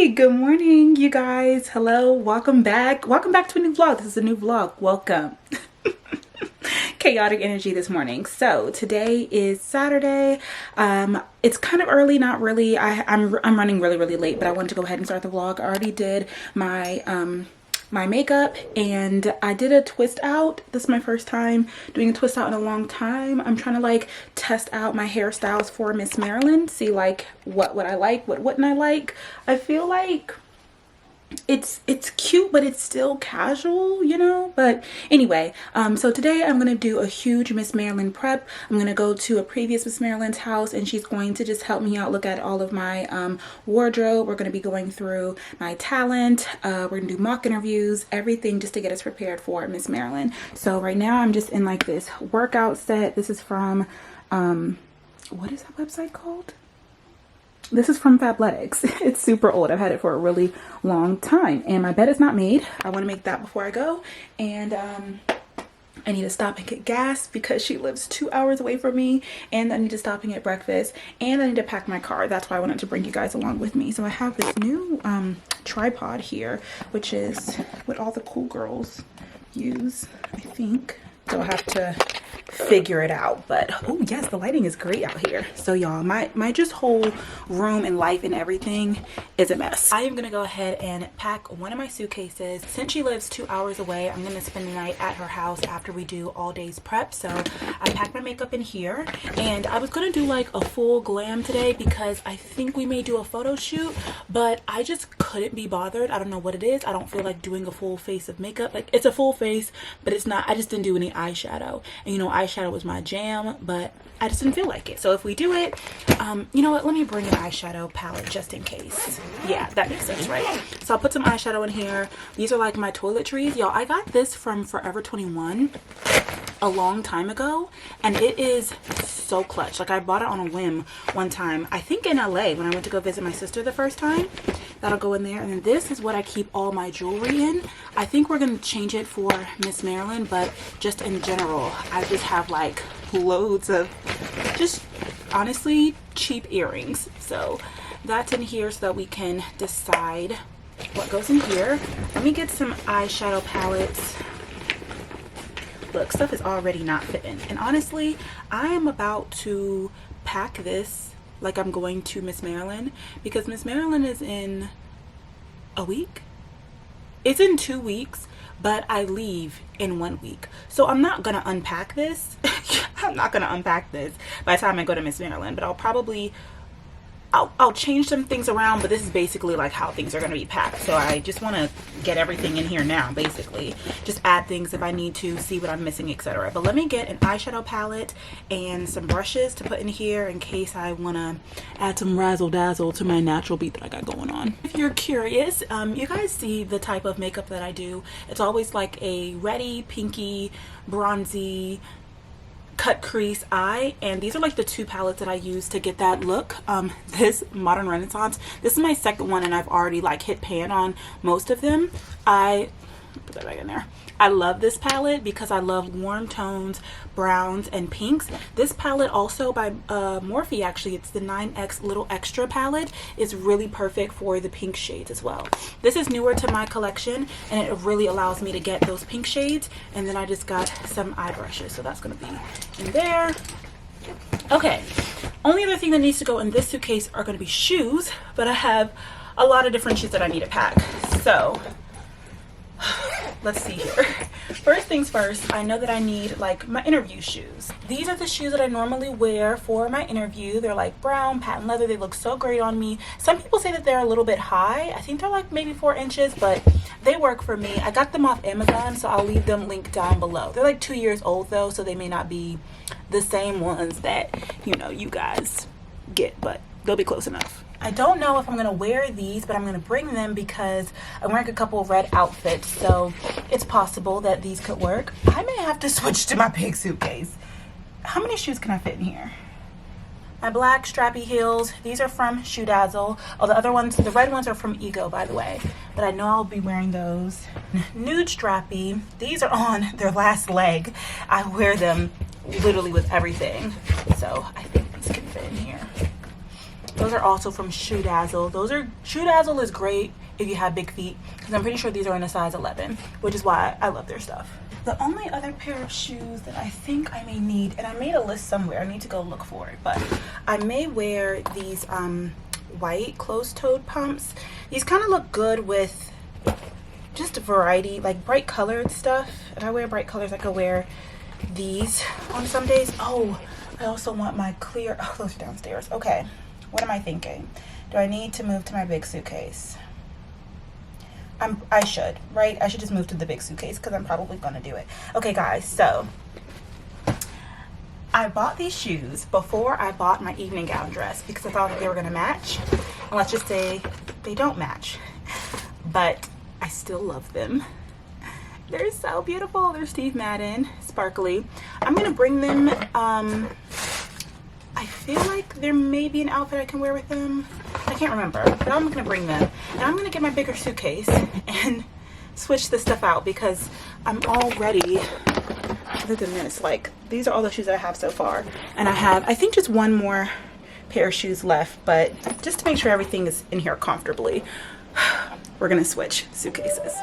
Hey, good morning, you guys. Hello, welcome back. Welcome back to a new vlog. This is a new vlog. Welcome. Chaotic energy this morning. So today is Saturday. It's kind of early, not really. I'm running really late, but I wanted to go ahead and start the vlog. I already did my my makeup and I did a twist out. This is my first time doing a twist out in a long time. I'm trying to like test out my hairstyles for Miss Maryland, see like what I like, what wouldn't I like. I feel like it's cute, but it's still casual, you know. But anyway, so today I'm gonna do a huge Miss Maryland prep. I'm gonna go to a previous Miss Maryland's house and she's going to just help me out, look at all of my wardrobe. We're gonna be going through my talent, we're gonna do mock interviews, everything just to get us prepared for Miss Maryland. So right now I'm just in like this workout set. This is from what is that website called? This is from Fabletics. It's super old. I've had it for a really long time. And my bed is not made. I want to make that before I go. And I need to stop and get gas because she lives 2 hours away from me. And I need to stop and get breakfast. And I need to pack my car. That's why I wanted to bring you guys along with me. So I have this new tripod here, which is what all the cool girls use, I think. So I'll have to figure it out. But oh yes, the lighting is great out here. So y'all, my just whole room and life and everything is a mess. I am gonna go ahead and pack one of my suitcases. Since she lives 2 hours away, I'm gonna spend the night at her house after we do all day's prep. So I packed my makeup in here and I was gonna do like a full glam today because I think we may do a photo shoot, but I just couldn't be bothered. I don't know what it is. I don't feel like doing a full face of makeup. Like, it's a full face, but it's not. I just didn't do any eyeshadow, and you know, eyeshadow was my jam, but I just didn't feel like it. So if we do it, you know what, let me bring an eyeshadow palette just in case. Yeah, that makes sense, right? So I'll put some eyeshadow in here. These are like my toiletries, y'all. I got this from Forever 21 a long time ago, and it is so clutch. Like, I bought it on a whim one time, I think in LA when I went to go visit my sister the first time. That'll go in there. And then this is what I keep all my jewelry in. I think we're gonna change it for Miss Maryland, but just in general, I just have like loads of just honestly cheap earrings. So that's in here so that we can decide what goes in here. Let me get some eyeshadow palettes. Look, stuff is already not fitting, and honestly I am about to pack this like I'm going to Miss Maryland, because Miss Maryland is in a week. It's in 2 weeks, but I leave in 1 week. So I'm not gonna unpack this. I'm not gonna unpack this by the time I go to Miss Maryland, but I'll change some things around, but this is basically like how things are going to be packed. So I just want to get everything in here now, basically. Just add things if I need to, see what I'm missing, etc. But let me get an eyeshadow palette and some brushes to put in here in case I want to add some razzle dazzle to my natural beat that I got going on. If you're curious, you guys see the type of makeup that I do. It's always like a reddy, pinky, bronzy, cut crease eye, and these are like the two palettes that I use to get that look. This Modern Renaissance, this is my second one, and I've already like hit pan on most of them. I put that back in there. I love this palette because I love warm tones, browns, and pinks. This palette also by Morphe, actually, it's the 9X Little Extra palette, is really perfect for the pink shades as well. This is newer to my collection, and it really allows me to get those pink shades. And then I just got some eye brushes, so that's gonna be in there. Okay, only other thing that needs to go in this suitcase are gonna be shoes, but I have a lot of different shoes that I need to pack. So let's see here. First things first, I know that I need like my interview shoes. These are the shoes that I normally wear for my interview. They're like brown patent leather. They look so great on me. Some people say that they're a little bit high. I think they're like maybe 4 inches, but they work for me. I got them off Amazon, so I'll leave them linked down below. They're like 2 years old though, so they may not be the same ones that, you know, you guys get, but they'll be close enough. I don't know if I'm gonna wear these, but I'm gonna bring them because I'm wearing a couple of red outfits, so it's possible that these could work. I may have to switch to my big suitcase. How many shoes can I fit in here? My black strappy heels, these are from Shoe Dazzle. Oh, the other ones, the red ones are from Ego, by the way, but I know I'll be wearing those. Nude strappy, these are on their last leg. I wear them literally with everything, so I think these can fit in here. Those are also from Shoe Dazzle. Shoe Dazzle is great if you have big feet, because I'm pretty sure these are in a size 11, which is why I love their stuff. The only other pair of shoes that I think I may need, and I made a list somewhere, I need to go look for it, but I may wear these white closed-toed pumps. These kind of look good with just a variety, like bright colored stuff. If I wear bright colors, I could wear these on some days. Oh, I also want my clear, oh, those are downstairs. Okay, what am I thinking? Do I need to move to my big suitcase? I should, right? I should just move to the big suitcase because I'm probably gonna do it. Okay guys, so I bought these shoes before I bought my evening gown dress because I thought they were gonna match. And let's just say they don't match, but I still love them. They're so beautiful. They're Steve Madden, sparkly. I'm gonna bring them. I feel like there may be an outfit I can wear with them. I can't remember, but I'm gonna bring them. And I'm gonna get my bigger suitcase and switch this stuff out because I'm already, other than this, like, these are all the shoes that I have so far. And I have, I think, just one more pair of shoes left, but just to make sure everything is in here comfortably, we're gonna switch suitcases.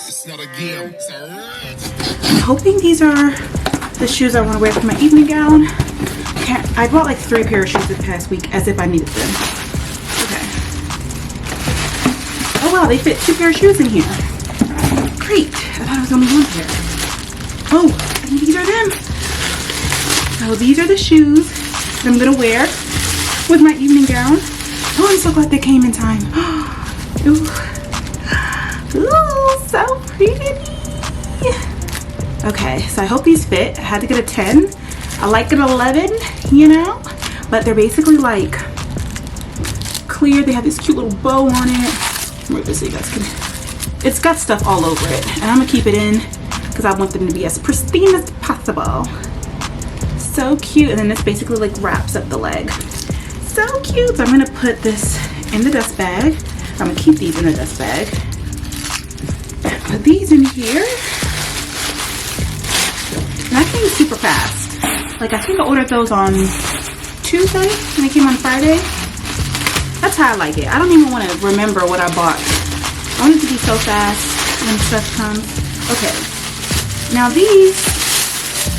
It's not a game, it's a race. I'm hoping these are the shoes I want to wear for my evening gown. I bought like 3 pair of shoes this past week as if I needed them. Okay. Oh wow, they fit 2 pair of shoes in here. Great. I thought it was only 1 pair. Oh, I think these are them. So these are the shoes that I'm gonna wear with my evening gown. Oh, I'm so glad they came in time. Ooh. Ooh, so pretty. Okay, so I hope these fit. I had to get a 10. I like an 11, you know, but they're basically like clear. They have this cute little bow on it. Move this so you guys can, it's got stuff all over it. And I'm gonna keep it in because I want them to be as pristine as possible. So cute. And then this basically like wraps up the leg. So cute. So I'm gonna put this in the dust bag. I'm gonna keep these in the dust bag. Put these in here. And that came super fast. Like, I think I ordered those on Tuesday and they came on Friday. That's how I like it. I don't even want to remember what I bought. I want it to be so fast when stuff comes. Okay. Now these,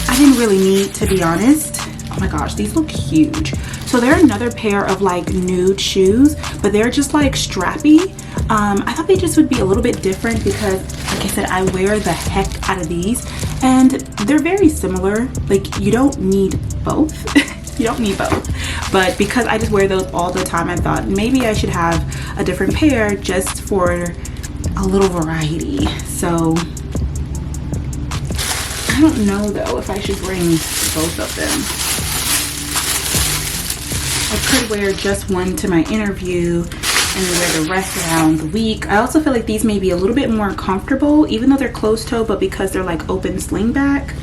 I didn't really need, to be honest. Oh my gosh, these look huge. So they're another pair of like nude shoes, but they're just like strappy. I thought they just would be a little bit different because, like I said, I wear the heck out of these and they're very similar. Like, you don't need both. You don't need both. But because I just wear those all the time, I thought maybe I should have a different pair just for a little variety. So I don't know though if I should bring both of them. I could wear just one to my interview and then wear the rest around the week. I also feel like these may be a little bit more comfortable, even though they're closed toe, but because they're like open sling back.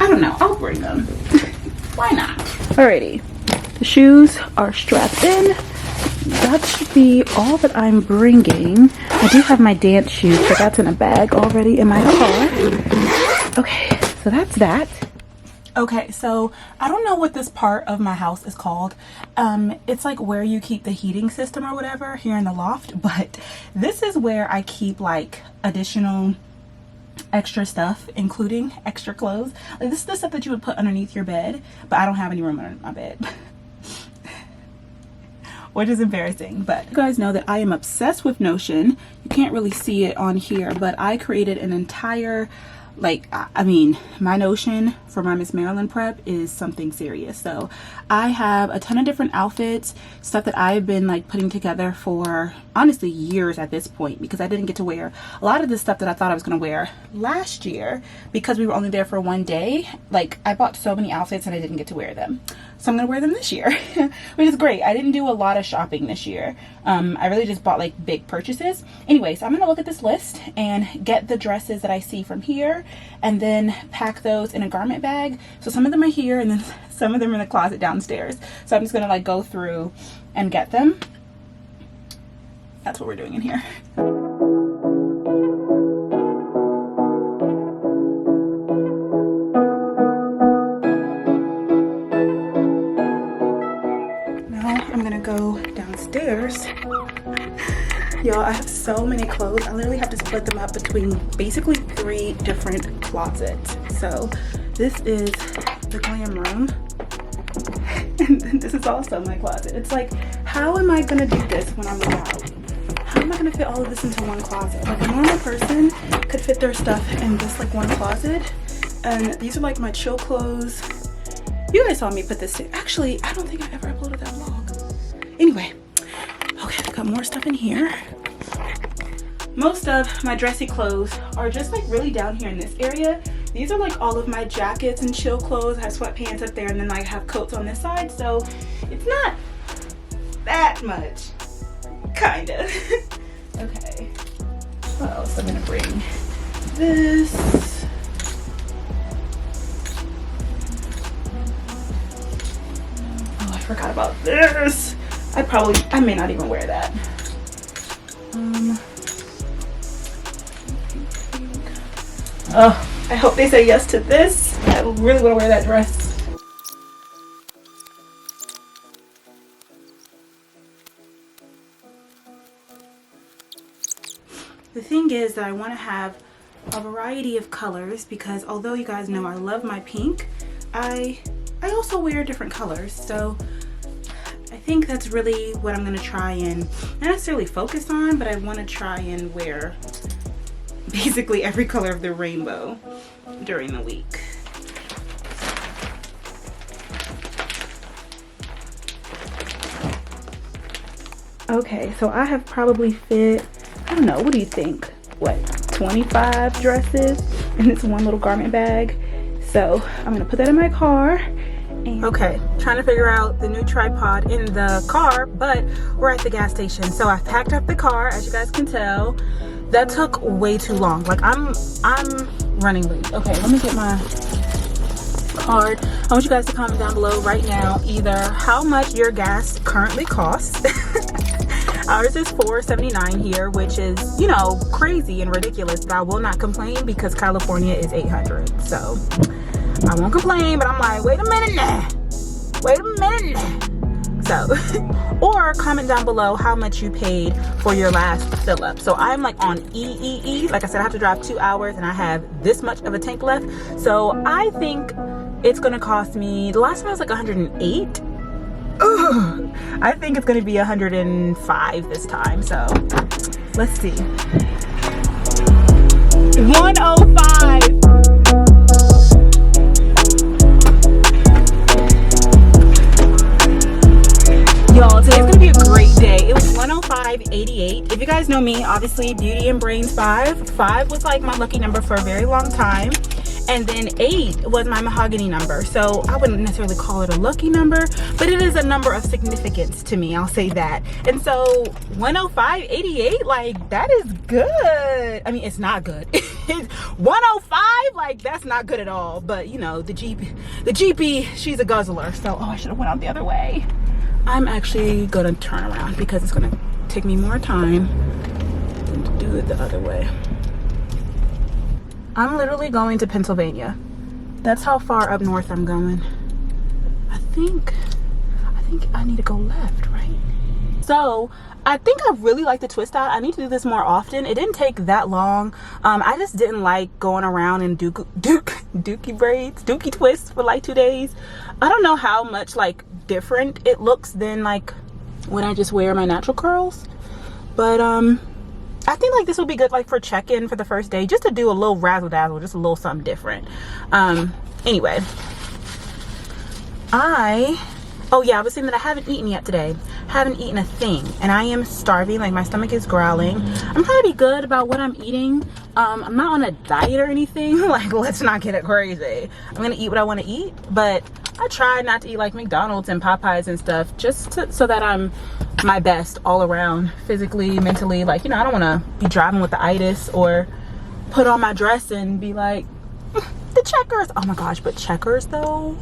I don't know, I'll bring them. Why not? Alrighty, the shoes are strapped in. That should be all that I'm bringing. I do have my dance shoes, but that's in a bag already in my car. Okay, so that's that. Okay, so I don't know what this part of my house is called. It's like where you keep the heating system or whatever here in the loft, but this is where I keep like additional extra stuff, including extra clothes. Like, this is the stuff that you would put underneath your bed, but I don't have any room under my bed. Which is embarrassing, but you guys know that I am obsessed with Notion. You can't really see it on here, but I created an entire, like, I mean, my Notion for my Miss Maryland prep is something serious. So I have a ton of different outfits, stuff that I've been like putting together for honestly years at this point, because I didn't get to wear a lot of the stuff that I thought I was going to wear last year because we were only there for one day. Like, I bought so many outfits and I didn't get to wear them. So I'm going to wear them this year, which is great. I didn't do a lot of shopping this year. I really just bought like big purchases. Anyway, so I'm going to look at this list and get the dresses that I see from here and then pack those in a garment bag. So some of them are here and then some of them are in the closet downstairs. So I'm just going to like go through and get them. That's what we're doing in here. Y'all, I have so many clothes. I literally have to split them up between basically 3 different closets. So this is the glam room. And then this is also my closet. It's like, how am I gonna do this when I'm out? How am I gonna fit all of this into one closet? Like, a normal person could fit their stuff in just like one closet. And these are like my chill clothes. You guys saw me put this in. Actually, I don't think I ever uploaded that vlog. Anyway, okay, I've got more stuff in here. Most of my dressy clothes are just like really down here in this area. These are like all of my jackets and chill clothes. I have sweatpants up there, and then I have coats on this side. So it's not that much, kinda. Okay, what else I'm gonna bring? This. Oh, I forgot about this. I may not even wear that. Oh, I hope they say yes to this. I really want to wear that dress. The thing is that I want to have a variety of colors, because although you guys know I love my pink, I also wear different colors. So I think that's really what I'm going to try and not necessarily focus on, but I want to try and wear basically every color of the rainbow during the week. Okay, so I have probably fit, I don't know, what do you think? What, 25 dresses in this one little garment bag? So I'm gonna put that in my car. And okay, trying to figure out the new tripod in the car, but we're at the gas station. So I've packed up the car, as you guys can tell. That took way too long. Like, I'm running late. Okay, let me get my card. I want you guys to comment down below right now either how much your gas currently costs. Ours is $4.79 here, which is, you know, crazy and ridiculous, but I will not complain because California is $800. So I won't complain, but I'm like, wait a minute now. Wait a minute now. So, or comment down below how much you paid for your last fill up. So I'm like on EEE. Like I said, I have to drive 2 hours and I have this much of a tank left. So I think it's gonna cost me, the last time I was like 108. Ugh, I think it's gonna be 105 this time. So let's see. 105. Y'all, today's gonna be a great day. It was 105.88. If you guys know me, obviously beauty and brains 5. 5 was like my lucky number for a very long time. And then 8 was my mahogany number. So I wouldn't necessarily call it a lucky number, but it is a number of significance to me, I'll say that. And so 105.88, like, that is good. I mean, it's not good. 105, like, that's not good at all. But you know, the GP, she's a guzzler. So, oh, I should have went out the other way. I'm actually gonna turn around because it's gonna take me more time than to do it the other way. I'm literally going to Pennsylvania. That's how far up north I'm going. I think I need to go left, right? So I think I really like the twist out. I need to do this more often. It didn't take that long. I just didn't like going around in dookie braids, dookie twists for like 2 days. I don't know how much like different it looks than like when I just wear my natural curls, but I think like this will be good like for check-in for the first day, just to do a little razzle dazzle, just a little something different. Anyway, oh yeah, I was saying that I haven't eaten yet today. Haven't eaten a thing, and I am starving. Like, my stomach is growling. I'm trying to be good about what I'm eating. I'm not on a diet or anything. Like, let's not get it crazy. I'm gonna eat what I want to eat, but I try not to eat like McDonald's and Popeyes and stuff, just so that I'm my best all around, physically, mentally. Like, you know, I don't want to be driving with the itis or put on my dress and be like, the Checkers. Oh my gosh, but Checkers though,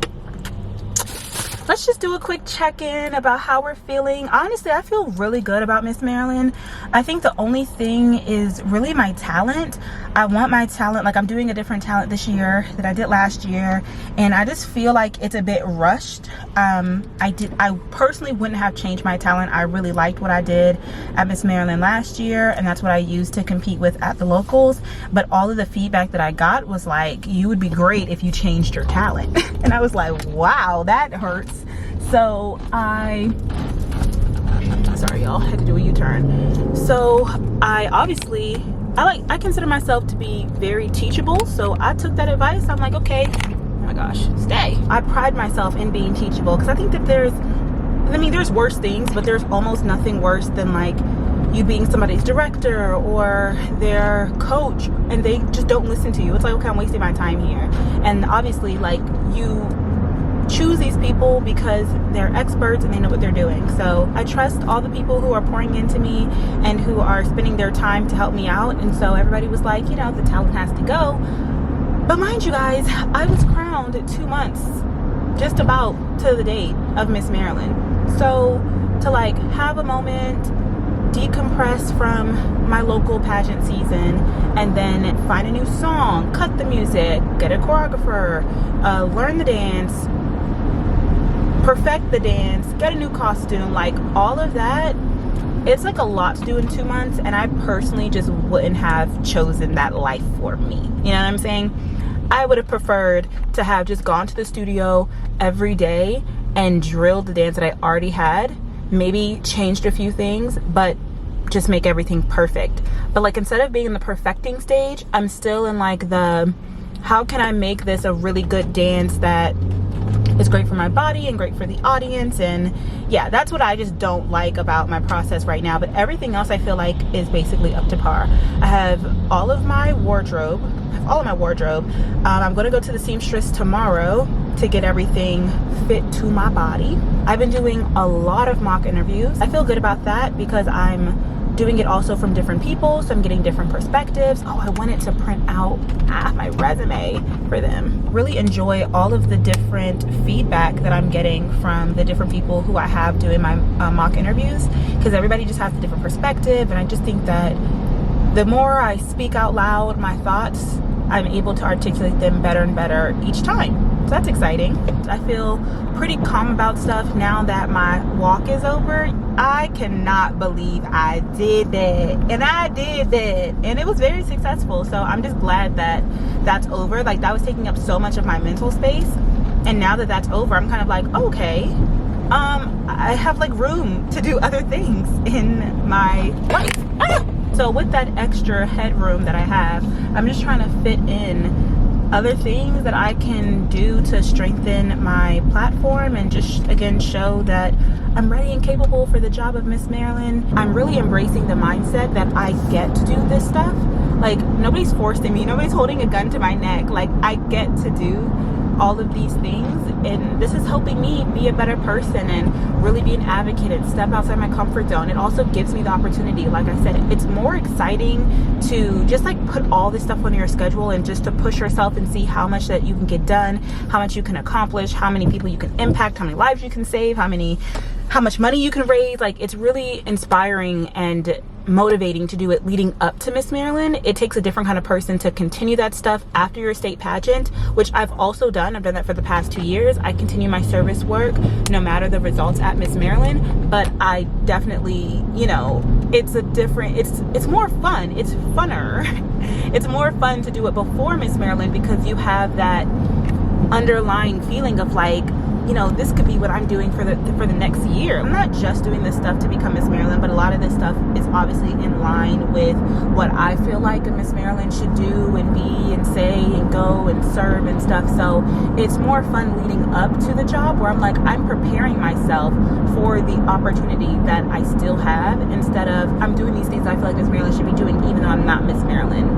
let's just do a quick check-in about how we're feeling. Honestly, I feel really good about Miss Maryland. I think the only thing is really my talent. I want my talent, like I'm doing a different talent this year that I did last year, and I just feel like it's a bit rushed. I personally wouldn't have changed my talent. I really liked what I did at Miss Maryland last year, and that's what I used to compete with at the locals. But all of the feedback that I got was like, you would be great if you changed your talent. And I was like, wow, that hurts. So sorry y'all, had to do a U-turn. So I consider myself to be very teachable, so I took that advice. I'm like, okay, oh my gosh, stay. I pride myself in being teachable, because I think that there's worse things, but there's almost nothing worse than like you being somebody's director or their coach and they just don't listen to you. It's like, okay, I'm wasting my time here. And obviously, like, you choose these people because they're experts and they know what they're doing. So I trust all the people who are pouring into me and who are spending their time to help me out. And so everybody was like, you know, the talent has to go. But mind you guys, I was crowned 2 months just about to the date of Miss Maryland. So to like have a moment, decompress from my local pageant season, and then find a new song, cut the music, get a choreographer, learn the dance, perfect the dance, get a new costume, like all of that, it's like a lot to do in 2 months, and I personally just wouldn't have chosen that life for me. You know what I'm saying? I would have preferred to have just gone to the studio every day and drilled the dance that I already had, maybe changed a few things, but just make everything perfect. But like, instead of being in the perfecting stage, I'm still in like the, how can I make this a really good dance that is great for my body and great for the audience? And yeah, that's what I just don't like about my process right now. But everything else I feel like is basically up to par. I have all of my wardrobe. I'm going to go to the seamstress tomorrow to get everything fit to my body. I've been doing a lot of mock interviews. I feel good about that because I'm doing it also from different people, so I'm getting different perspectives. Oh, I wanted to print out my resume for them. Really enjoy all of the different feedback that I'm getting from the different people who I have doing my mock interviews, because everybody just has a different perspective, and I just think that the more I speak out loud my thoughts, I'm able to articulate them better and better each time. So that's exciting. I feel pretty calm about stuff now that my walk is over. I cannot believe I did that, and I did that, and it was very successful. So I'm just glad that that's over. Like, that was taking up so much of my mental space, and now that that's over, I'm kind of like, okay, I have like room to do other things in my life. So with that extra headroom that I have, I'm just trying to fit in other things that I can do to strengthen my platform and just, again, show that I'm ready and capable for the job of Miss Maryland. I'm really embracing the mindset that I get to do this stuff. Like, nobody's forcing me, nobody's holding a gun to my neck. Like, I get to do all of these things, and this is helping me be a better person and really be an advocate and step outside my comfort zone. It also gives me the opportunity, like I said, it's more exciting to just like put all this stuff on your schedule and just to push yourself and see how much that you can get done, how much you can accomplish, how many people you can impact, how many lives you can save, how much money you can raise. Like, it's really inspiring and motivating to do it leading up to Miss Maryland. It takes a different kind of person to continue that stuff after your state pageant, which I've also done. I've done that for the past 2 years. I continue my service work no matter the results at Miss Maryland, but I definitely, you know, it's more fun. It's funner. It's more fun to do it before Miss Maryland because you have that underlying feeling of like, you know, this could be what I'm doing for the next year. I'm not just doing this stuff to become Miss Maryland, but a lot of this stuff is obviously in line with what I feel like a Miss Maryland should do and be and say and go and serve and stuff. So it's more fun leading up to the job where I'm like, I'm preparing myself for the opportunity that I still have, instead of I'm doing these things I feel like Miss Maryland should be doing even though I'm not Miss Maryland.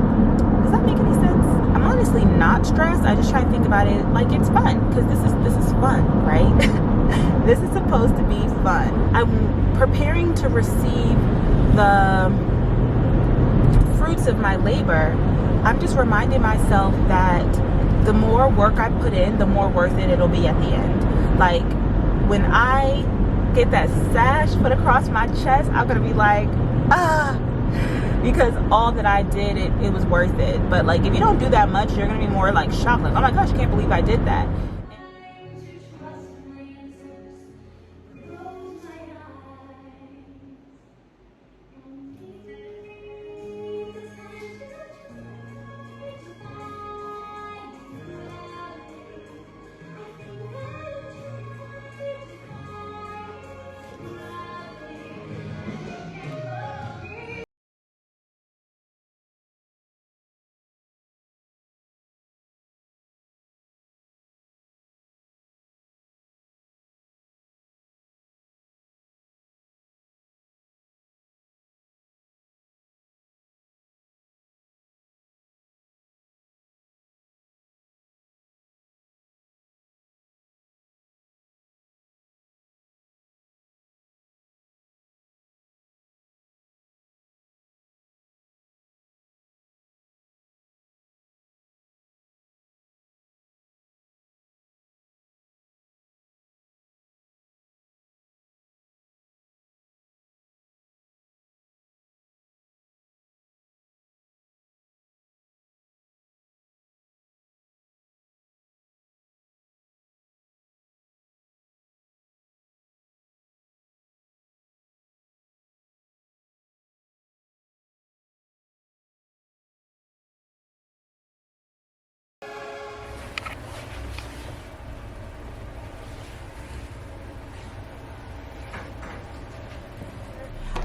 Does that make any sense? I'm honestly not stressed. I just try to think about it like it's fun, because this is fun, right? This is supposed to be fun. I'm preparing to receive the fruits of my labor. I'm just reminding myself that the more work I put in, the more worth it it'll be at the end. Like, when I get that sash put across my chest, I'm gonna be like, ah, because all that I did, it was worth it. But like, if you don't do that much, you're gonna be more like shocked, like, oh my gosh, I can't believe I did that.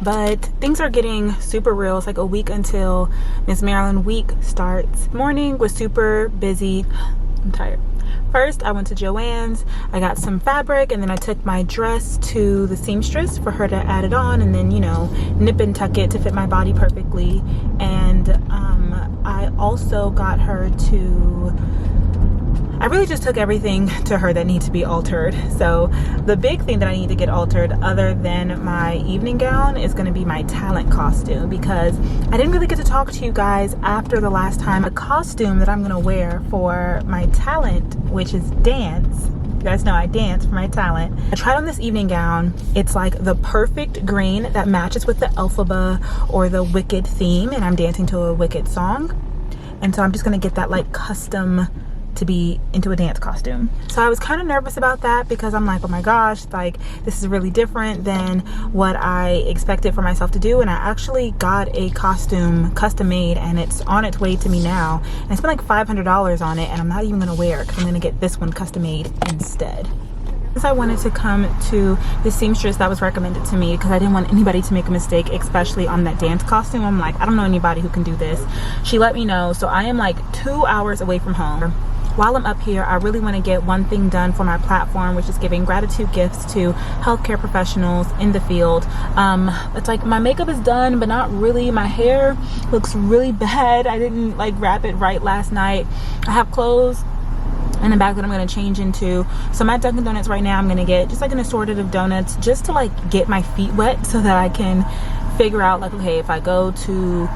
But things are getting super real. It's like a week until Miss Maryland week starts. Morning was super busy. I'm tired. First, I went to Joann's. I got some fabric, and then I took my dress to the seamstress for her to add it on, and then, you know, nip and tuck it to fit my body perfectly. And I also got her to, I really just took everything to her that needs to be altered. So the big thing that I need to get altered, other than my evening gown, is going to be my talent costume, because I didn't really get to talk to you guys after the last time. A costume that I'm going to wear for my talent, which is dance. You guys know I dance for my talent. I tried on this evening gown. It's like the perfect green that matches with the Elphaba or the Wicked theme, and I'm dancing to a Wicked song. And so I'm just going to get that like custom to be into a dance costume. So I was kind of nervous about that, because I'm like, oh my gosh, like this is really different than what I expected for myself to do. And I actually got a costume custom made, and it's on its way to me now, and I spent like $500 on it, and I'm not even gonna wear it because I'm gonna get this one custom made instead. Since I wanted to come to the seamstress that was recommended to me, because I didn't want anybody to make a mistake, especially on that dance costume. I'm like, I don't know anybody who can do this. She let me know. So I am like 2 hours away from home. While I'm up here, I really want to get one thing done for my platform, which is giving gratitude gifts to healthcare professionals in the field. It's like my makeup is done, but not really. My hair looks really bad. I didn't like wrap it right last night. I have clothes in the bag that I'm going to change into. So my Dunkin' Donuts right now, I'm going to get just like an assorted of donuts, just to like get my feet wet, so that I can figure out like, okay, if I go to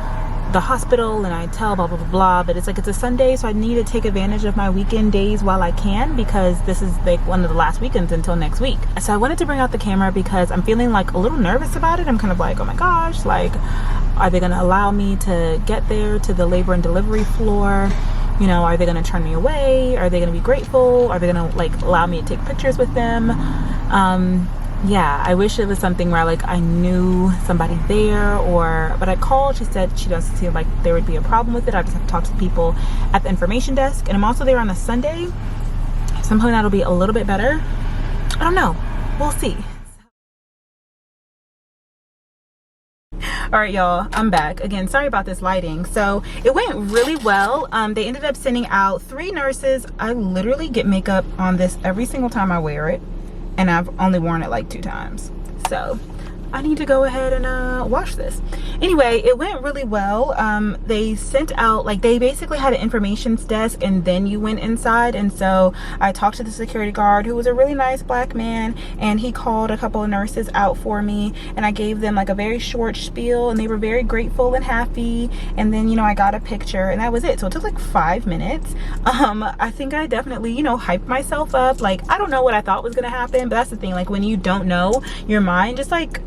the hospital and I tell blah blah blah blah, but it's like it's a Sunday, so I need to take advantage of my weekend days while I can, because this is like one of the last weekends until next week. So I wanted to bring out the camera because I'm feeling like a little nervous about it. I'm kind of like, oh my gosh, like, are they gonna allow me to get there to the labor and delivery floor? You know, are they gonna turn me away? Are they gonna be grateful? Are they gonna like allow me to take pictures with them? Yeah, I wish it was something where like I knew somebody there, but I called. She said she doesn't seem like there would be a problem with it. I just have to talk to the people at the information desk, and I'm also there on a Sunday, so I'm hoping that'll be a little bit better. I don't know, we'll see. All right, y'all, I'm back again. Sorry about this lighting. So it went really well. They ended up sending out 3 nurses. I literally get makeup on this every single time I wear it, and I've only worn it like 2 times. So I need to go ahead and wash this. Anyway, it went really well. They sent out, like, they basically had an information desk and then you went inside. And so I talked to the security guard, who was a really nice black man, and he called a couple of nurses out for me, and I gave them like a very short spiel, and they were very grateful and happy. And then, you know, I got a picture, and that was it. So it took like 5 minutes. I think I definitely, you know, hyped myself up. Like, I don't know what I thought was gonna happen, but that's the thing, like, when you don't know, your mind just like,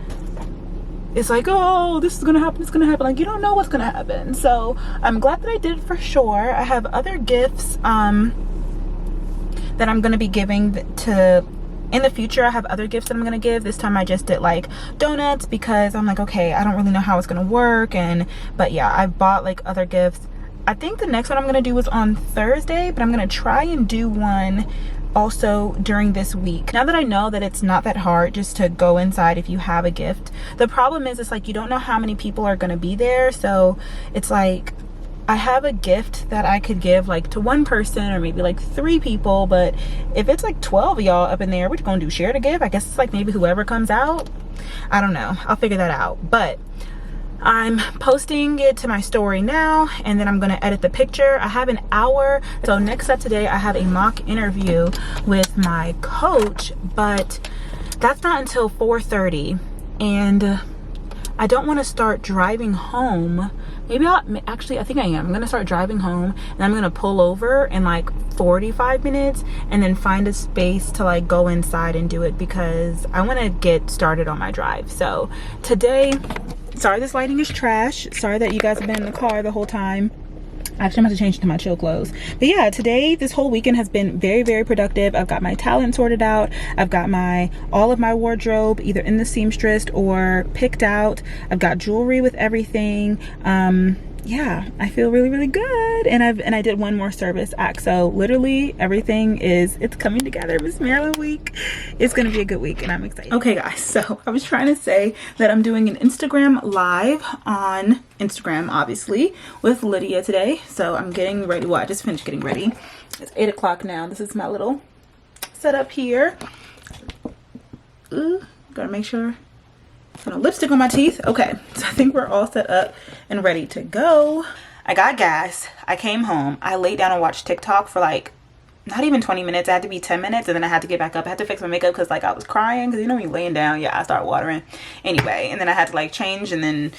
it's like, oh, this is gonna happen, it's gonna happen. Like, you don't know what's gonna happen. So I'm glad that I did it for sure. I have other gifts that I'm gonna be giving to in the future. I have other gifts that I'm gonna give. This time I just did like donuts because I'm like, okay, I don't really know how it's gonna work. But yeah, I bought like other gifts. I think the next one I'm gonna do is on Thursday, but I'm gonna try and do one also during this week. Now that I know that it's not that hard just to go inside if you have a gift. The problem is, it's like you don't know how many people are gonna be there. So it's like, I have a gift that I could give like to one person or maybe like 3 people, but if it's like 12 of y'all up in there, what you gonna do, share the gift? I guess it's like maybe whoever comes out. I don't know, I'll figure that out. But I'm posting it to my story now, and then I'm gonna edit the picture. I have an hour. So next up today, I have a mock interview with my coach, but that's not until 4:30. And I don't wanna start driving home. Maybe actually, I think I am. I'm gonna start driving home, and I'm gonna pull over in like 45 minutes and then find a space to like go inside and do it, because I wanna get started on my drive. So today, sorry this lighting is trash. Sorry that you guys have been in the car the whole time. Actually, I'm about to change to my chill clothes. But yeah, today, this whole weekend has been very, very productive. I've got my talent sorted out. I've got all of my wardrobe either in the seamstress or picked out. I've got jewelry with everything. Yeah, I feel really, really good. And I did one more service act. So literally everything it's coming together. Miss Maryland week. It's gonna be a good week, and I'm excited. Okay guys, so I was trying to say that I'm doing an Instagram live on Instagram, obviously, with Lydia today. So I'm getting ready. Well, I just finished getting ready. It's 8 o'clock now. This is my little setup here. Ooh, gotta make sure. No lipstick on my teeth. Okay, so I think we're all set up and ready to go. I got gas. I came home. I laid down and watched TikTok for like not even 20 minutes. It had to be 10 minutes, and then I had to get back up. I had to fix my makeup because like I was crying, because you know when you're laying down, yeah, I start watering. Anyway, and then I had to like change, and then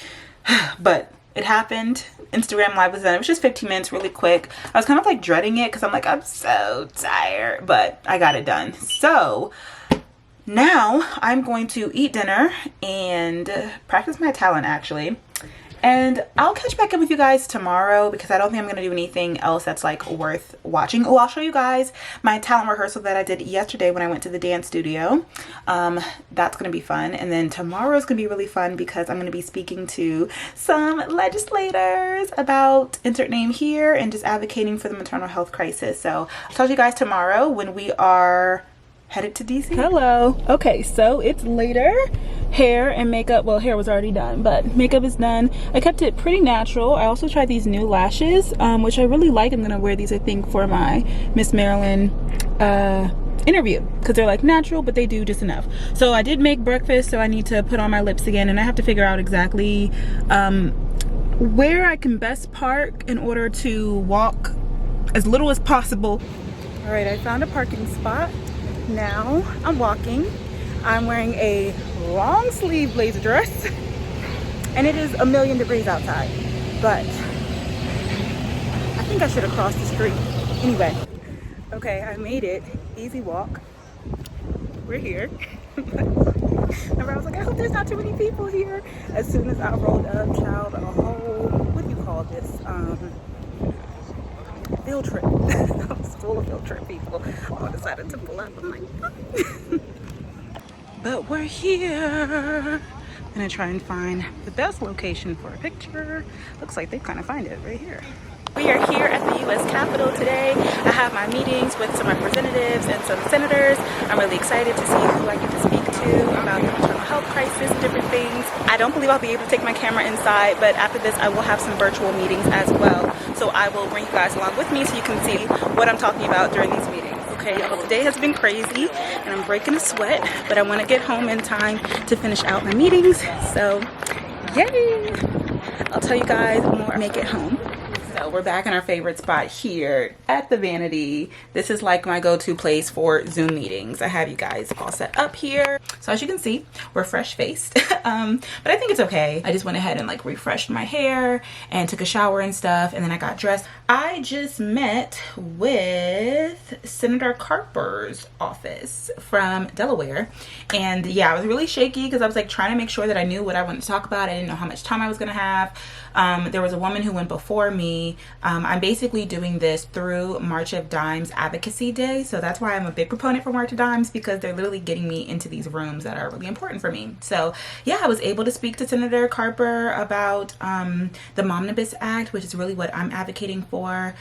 but it happened. Instagram live was done. It was just 15 minutes, really quick. I was kind of like dreading it because I'm like, I'm so tired, but I got it done. So now I'm going to eat dinner and practice my talent, actually. And I'll catch back up with you guys tomorrow, because I don't think I'm going to do anything else that's like worth watching. Oh, I'll show you guys my talent rehearsal that I did yesterday when I went to the dance studio. That's going to be fun. And then tomorrow is going to be really fun, because I'm going to be speaking to some legislators about insert name here and just advocating for the maternal health crisis. So I'll talk to you guys tomorrow when we are headed to DC. Hello. Okay, so it's later. Hair and makeup, well, hair was already done, but makeup is done. I kept it pretty natural. I also tried these new lashes, which I really like. I'm gonna wear these, I think, for my Miss Maryland interview, because they're like natural, but they do just enough. So I did make breakfast, so I need to put on my lips again, and I have to figure out exactly where I can best park in order to walk as little as possible. All right, I found a parking spot. Now I'm walking. I'm wearing a long sleeve blazer dress, and it is a million degrees outside, but I think I should have crossed the street. Anyway, okay, I made it. Easy walk. We're here. Remember, I was like, I hope there's not too many people here. As soon as I rolled up, child, a whole, what do you call this? Field trip. I was full of field trip people. I decided to pull up. I'm like, but we're here. I'm gonna try and find the best location for a picture. Looks like they kind of find it right here. We are here at the U.S. Capitol today. I have my meetings with some representatives and some senators. I'm really excited to see who I get to speak to about the maternal health crisis, different things. I don't believe I'll be able to take my camera inside, but after this I will have some virtual meetings as well. So I will bring you guys along with me so you can see what I'm talking about during these meetings. Okay, y'all, today has been crazy and I'm breaking a sweat, but I want to get home in time to finish out my meetings. So, yay! I'll tell you guys more when I make it home. So we're back in our favorite spot here at the Vanity. This is like my go-to place for Zoom meetings. I have you guys all set up here. So as you can see, we're fresh-faced, but I think it's okay. I just went ahead and like refreshed my hair and took a shower and stuff, and then I got dressed. I just met with Senator Carper's office from Delaware, and yeah, I was really shaky because I was like trying to make sure that I knew what I wanted to talk about. I didn't know how much time I was gonna have. There was a woman who went before me. I'm basically doing this through March of Dimes Advocacy Day, so that's why I'm a big proponent for March of Dimes, because they're literally getting me into these rooms that are really important for me. So yeah, I was able to speak to Senator Carper about the Momnibus Act, which is really what I'm advocating for.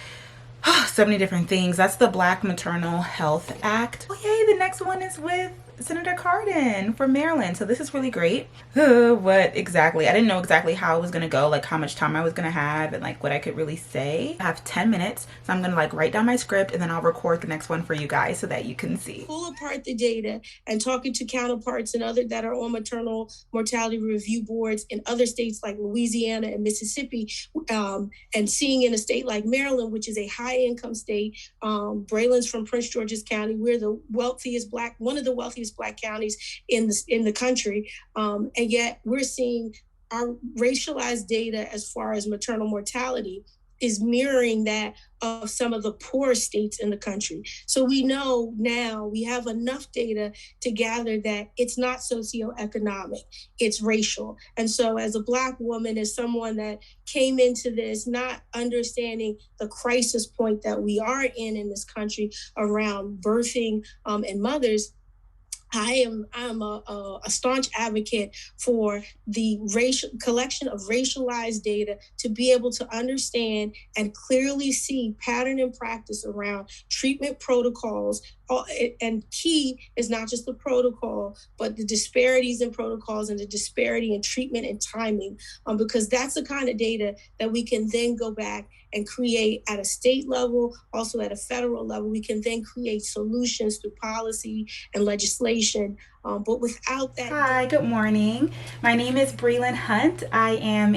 So many different things. That's the Black Maternal Health Act. Oh yay, the next one is with Senator Cardin from Maryland. So this is really great. What exactly? I didn't know exactly how it was gonna go, like how much time I was gonna have and like what I could really say. I have 10 minutes, so I'm gonna like write down my script and then I'll record the next one for you guys so that you can see. Pull apart the data and talking to counterparts and other that are on maternal mortality review boards in other states like Louisiana and Mississippi, and seeing in a state like Maryland, which is a high income state. Brelynn's from Prince George's County. We're the wealthiest one of the wealthiest Black counties in the country, and yet we're seeing our racialized data as far as maternal mortality is mirroring that of some of the poorest states in the country. So we know now, we have enough data to gather that it's not socioeconomic, it's racial. And so as a Black woman, as someone that came into this not understanding the crisis point that we are in this country around birthing and mothers, I'm a staunch advocate for the collection of racialized data to be able to understand and clearly see pattern and practice around treatment protocols. And key is not just the protocol, but the disparities in protocols and the disparity in treatment and timing, because that's the kind of data that we can then go back and create at a state level, also at a federal level. We can then create solutions through policy and legislation. But without that... Hi, good morning. My name is Brelynn Hunt. I am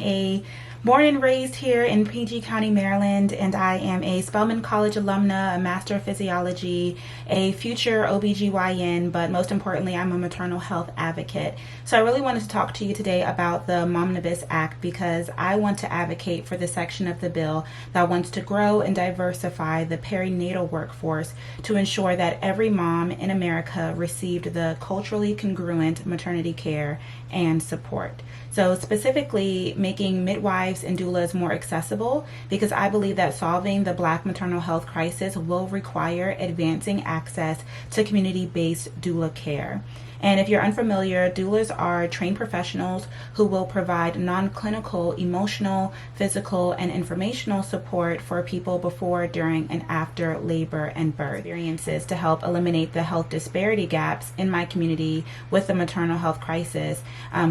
born and raised here in PG County, Maryland, and I am a Spelman College alumna, a Master of Physiology, a future OBGYN, but most importantly, I'm a maternal health advocate. So I really wanted to talk to you today about the Momnibus Act because I want to advocate for the section of the bill that wants to grow and diversify the perinatal workforce to ensure that every mom in America received the culturally congruent maternity care and support. So specifically making midwives and doulas more accessible, because I believe that solving the Black maternal health crisis will require advancing access to community-based doula care. And if you're unfamiliar, doulas are trained professionals who will provide non-clinical, emotional, physical, and informational support for people before, during, and after labor and birth. Experiences to help eliminate the health disparity gaps in my community with the maternal health crisis,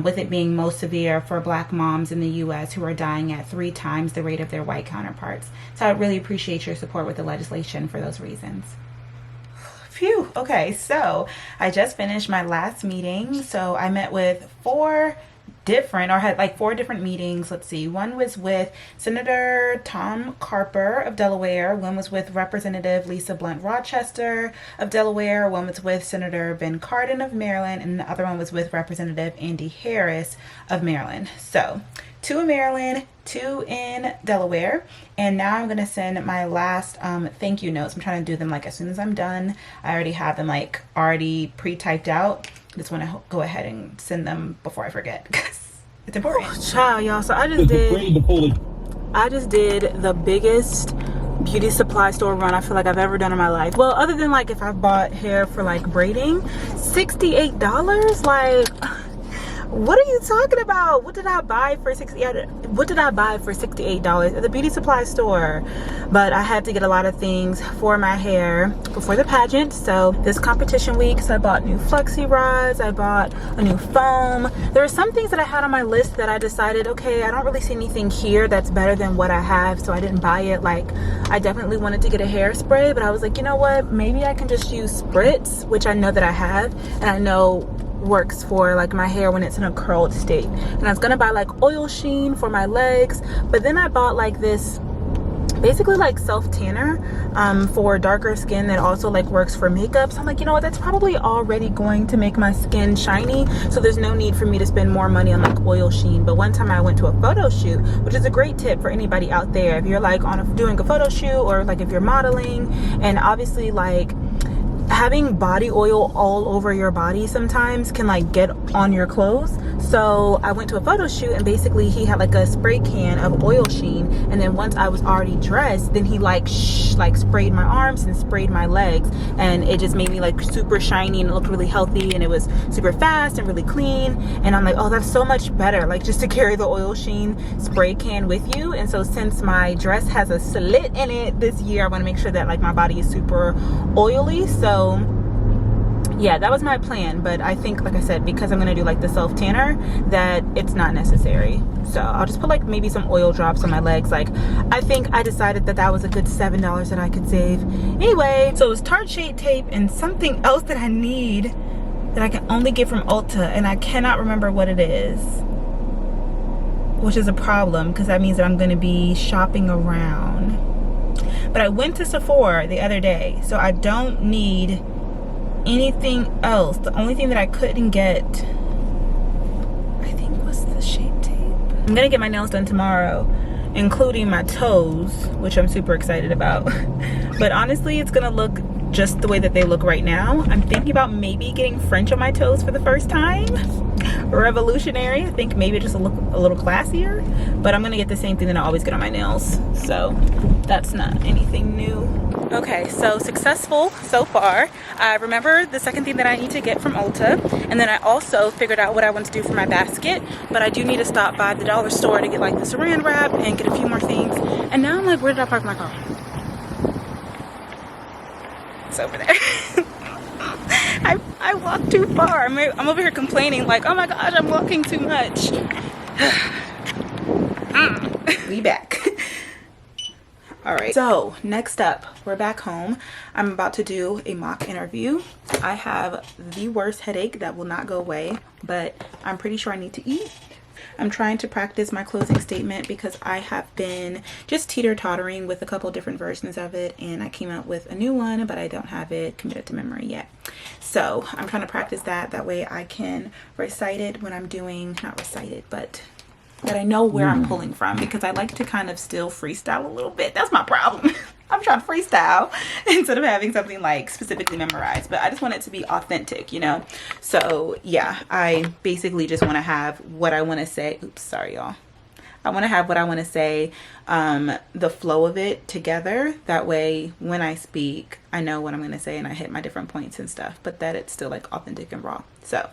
with it being most severe for Black moms in the U.S. who are dying at 3 times the rate of their white counterparts. So I really appreciate your support with the legislation for those reasons. Phew. Okay, so I just finished my last meeting. So I met with 4 different meetings. Let's see. One was with Senator Tom Carper of Delaware. One was with Representative Lisa Blunt Rochester of Delaware. One was with Senator Ben Cardin of Maryland. And the other one was with Representative Andy Harris of Maryland. So 2 in Maryland, 2 in Delaware. And now I'm going to send my last thank you notes. I'm trying to do them like as soon as I'm done. I already have them like already pre-typed out. I just want to go ahead and send them before I forget because it's important. Oh, child, y'all. So I just did the biggest beauty supply store run I feel like I've ever done in my life. Well, other than like if I've bought hair for like braiding, $68. Like, What are you talking about? What did I buy for $68 at the beauty supply store? But I had to get a lot of things for my hair before the pageant. So this competition week, so I bought new flexi rods, I bought a new foam. There were some things that I had on my list that I decided, okay, I don't really see anything here that's better than what I have, so I didn't buy it. Like, I definitely wanted to get a hairspray, but I was like, you know what, maybe I can just use Spritz, which I know that I have and I know works for like my hair when it's in a curled state. And I was gonna buy like oil sheen for my legs, but then I bought like this basically like self tanner for darker skin that also like works for makeup. So I'm like, you know what, that's probably already going to make my skin shiny, so there's no need for me to spend more money on like oil sheen. But one time I went to a photo shoot, which is a great tip for anybody out there if you're like doing a photo shoot, or like if you're modeling, and obviously like having body oil all over your body sometimes can like get on your clothes. So I went to a photo shoot and basically he had like a spray can of oil sheen, and then once I was already dressed, then he like sprayed my arms and sprayed my legs, and it just made me like super shiny and it looked really healthy, and it was super fast and really clean. And I'm like, oh, that's so much better, like just to carry the oil sheen spray can with you. And so since my dress has a slit in it this year, I want to make sure that like my body is super oily. So yeah, that was my plan. But I think, like I said, because I'm gonna do like the self tanner, that it's not necessary. So I'll just put like maybe some oil drops on my legs. Like, I think I decided that that was a good $7 that I could save. Anyway, so it was Tarte Shade Tape and something else that I need that I can only get from Ulta, and I cannot remember what it is, which is a problem because that means that I'm gonna be shopping around. But I went to Sephora the other day, so I don't need anything else. The only thing that I couldn't get, I think, was the Shape Tape. I'm gonna get my nails done tomorrow, including my toes, which I'm super excited about. But honestly, it's gonna look just the way that they look right now. I'm thinking about maybe getting French on my toes for the first time. Revolutionary. I think maybe just look a little classier, but I'm gonna get the same thing that I always get on my nails, so that's not anything new. Okay, so successful so far. I remember the second thing that I need to get from Ulta, and then I also figured out what I want to do for my basket, but I do need to stop by the dollar store to get like the saran wrap and get a few more things. And now I'm like, where did I park my car? It's over there. I walked too far. I'm over here complaining like, oh my gosh, I'm walking too much. We back. All right, so next up, we're back home. I'm about to do a mock interview. I have the worst headache that will not go away, but I'm pretty sure I need to eat. I'm trying to practice my closing statement because I have been just teeter-tottering with a couple different versions of it, and I came up with a new one, but I don't have it committed to memory yet. So I'm trying to practice that. That way I can recite it when I'm doing, not recite it, but that I know where I'm pulling from, because I like to kind of still freestyle a little bit. That's my problem. I'm trying to freestyle instead of having something like specifically memorized, but I just want it to be authentic, you know? So yeah, I basically just want to have what I want to say. Oops, sorry y'all. I want to have what I want to say, the flow of it together. That way when I speak, I know what I'm going to say and I hit my different points and stuff, but that it's still like authentic and raw. So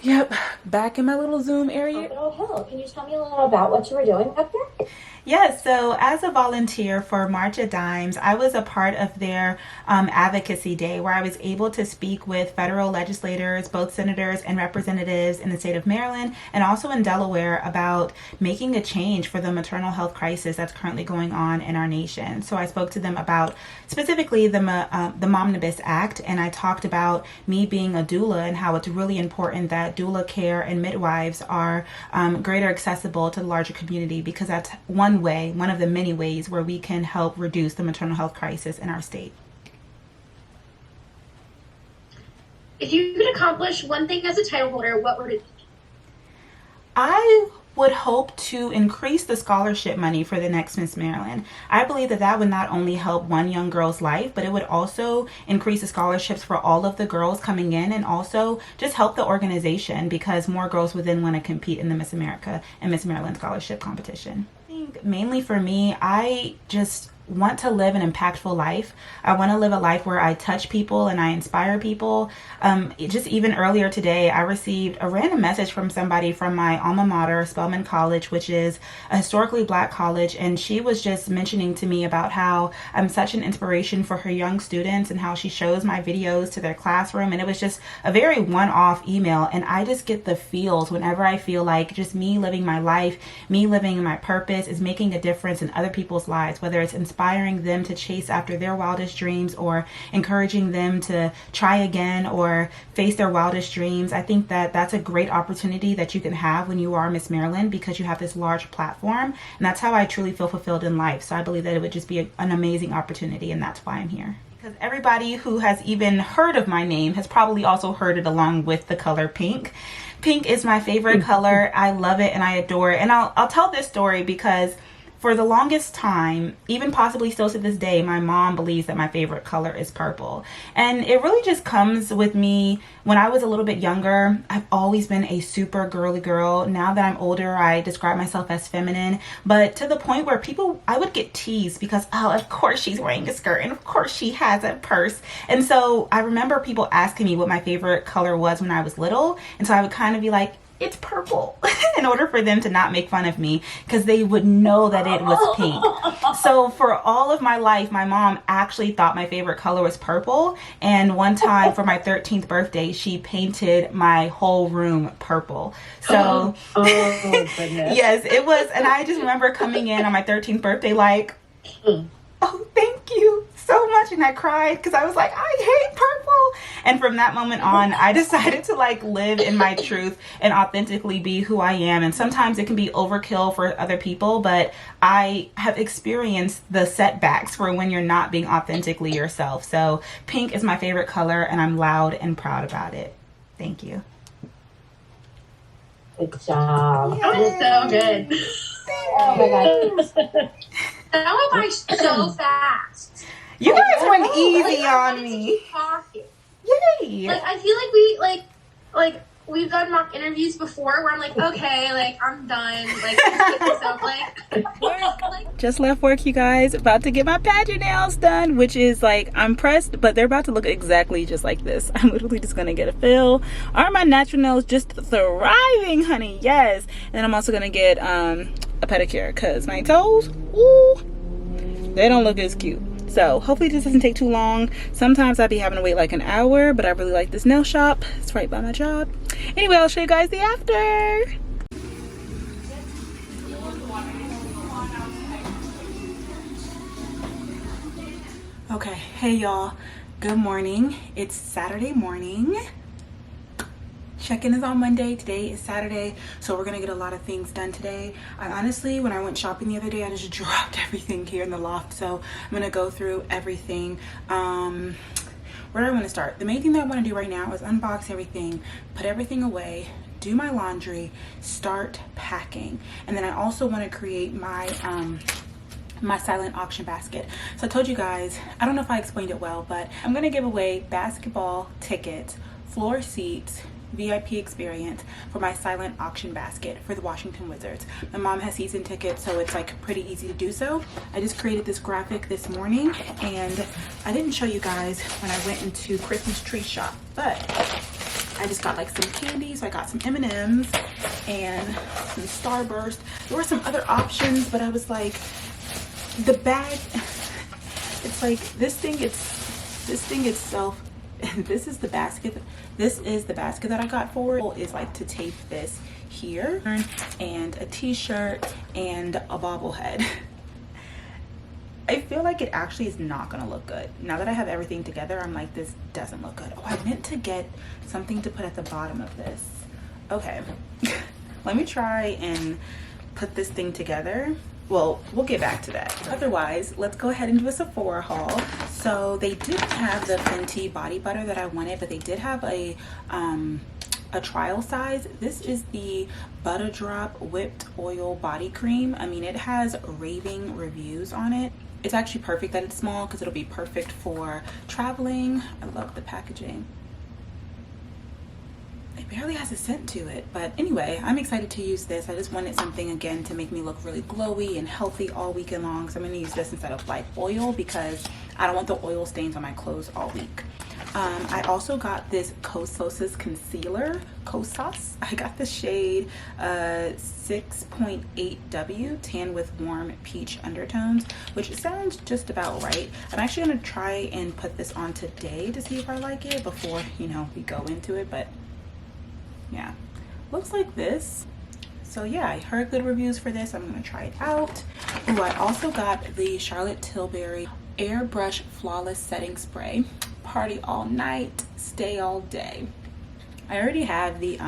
yep, back in my little Zoom area. Oh, hello. Can you tell me a little about what you were doing up there? Yes, so as a volunteer for March of Dimes, I was a part of their advocacy day where I was able to speak with federal legislators, both senators and representatives in the state of Maryland and also in Delaware, about making a change for the maternal health crisis that's currently going on in our nation. So I spoke to them about specifically the Momnibus Act, and I talked about me being a doula and how it's really important that doula care and midwives are greater accessible to the larger community, because that's one of the many ways where we can help reduce the maternal health crisis in our state. If you could accomplish one thing as a title holder, what would it be? I would hope to increase the scholarship money for the next Miss Maryland. I believe that that would not only help one young girl's life, but it would also increase the scholarships for all of the girls coming in, and also just help the organization, because more girls would then want to compete in the Miss America and Miss Maryland scholarship competition. Mainly for me, I just want to live an impactful life. I want to live a life where I touch people and I inspire people. Just even earlier today, I received a random message from somebody from my alma mater, Spelman College, which is a historically Black college, and she was just mentioning to me about how I'm such an inspiration for her young students and how she shows my videos to their classroom. And it was just a very one-off email, and I just get the feels whenever I feel like just me living my life, me living my purpose is making a difference in other people's lives, whether it's inspiring them to chase after their wildest dreams or encouraging them to try again or face their wildest dreams. I think that that's a great opportunity that you can have when you are Miss Maryland, because you have this large platform, and that's how I truly feel fulfilled in life. So I believe that it would just be an amazing opportunity, and that's why I'm here. Because everybody who has even heard of my name has probably also heard it along with the color pink. Pink is my favorite color. I love it and I adore it. And I'll tell this story because for the longest time, even possibly still to this day, my mom believes that my favorite color is purple. And it really just comes with me when I was a little bit younger. I've always been a super girly girl. Now that I'm older, I describe myself as feminine, but to the point where I would get teased because, oh, of course she's wearing a skirt and of course she has a purse. And so I remember people asking me what my favorite color was when I was little. And so I would kind of be like, it's purple, in order for them to not make fun of me, because they would know that it was pink. So for all of my life, my mom actually thought my favorite color was purple. And one time for my 13th birthday, she painted my whole room purple. So oh goodness. Yes, it was. And I just remember coming in on my 13th birthday like, oh, thank you so much. And I cried because I was like, I hate purple. And from that moment on, I decided to like live in my truth and authentically be who I am. And sometimes it can be overkill for other people, but I have experienced the setbacks for when you're not being authentically yourself. So pink is my favorite color, and I'm loud and proud about it. Thank you. Good job. That was so good. Oh my god. That went by so fast. You guys went easy Like, I on wanted to me. keep talking. Yay. Like, I feel like we've done mock interviews before where I'm like, okay, like I'm done. Like, just get myself like Just left work, you guys. About to get my pageant nails done, which is like, I'm pressed, but they're about to look exactly just like this. I'm literally just gonna get a fill. Are my natural nails just thriving, honey? Yes. And then I'm also gonna get a pedicure because my toes, ooh, they don't look as cute. So hopefully this doesn't take too long. Sometimes I'd be having to wait like an hour, but I really like this nail shop. It's right by my job. Anyway, I'll show you guys the after. Okay, hey y'all, good morning. It's Saturday morning. Check-in is on Monday. Today is Saturday, so we're gonna get a lot of things done today. I honestly, when I went shopping the other day, I just dropped everything here in the loft, so I'm gonna go through everything. Where do I want to start? The main thing that I want to do right now is unbox everything, put everything away, do my laundry, start packing, and then I also want to create my my silent auction basket. So I told you guys, I don't know if I explained it well, but I'm gonna give away basketball tickets, floor seats, VIP experience for my silent auction basket for the Washington Wizards. My mom has season tickets, so it's like pretty easy to do so. I just created this graphic this morning, and I didn't show you guys when I went into Christmas tree shop, but I just got like some candy. So I got some M&Ms and some Starburst. There were some other options, but I was like, the bag, it's like this thing itself. This is the basket. This is the basket that I got for it. Is like to tape this here, and a t-shirt and a bobblehead. I feel like it actually is not gonna look good. Now that I have everything together, I'm like, this doesn't look good. Oh, I meant to get something to put at the bottom of this. Okay, let me try and put this thing together. Well, we'll get back to that. Otherwise, let's go ahead and do a Sephora haul. So they didn't have the Fenty body butter that I wanted, but they did have a trial size. This is the Butter Drop Whipped Oil Body Cream. I mean, it has raving reviews on it. It's actually perfect that it's small because it'll be perfect for traveling. I love the packaging. it barely has a scent to it. But anyway, I'm excited to use this. I just wanted something again to make me look really glowy and healthy all weekend long. So I'm going to use this instead of like oil because I don't want the oil stains on my clothes all week. I also got this Kosas concealer. Kosas. I got the shade 6.8W, tan with warm peach undertones, which sounds just about right. I'm actually going to try and put this on today to see if I like it before, you know, we go into it. But yeah, looks like this. So yeah, I heard good reviews for this. I'm going to try it out. Ooh, I also got the Charlotte Tilbury Airbrush Flawless Setting Spray. Party all night, stay all day. I already have the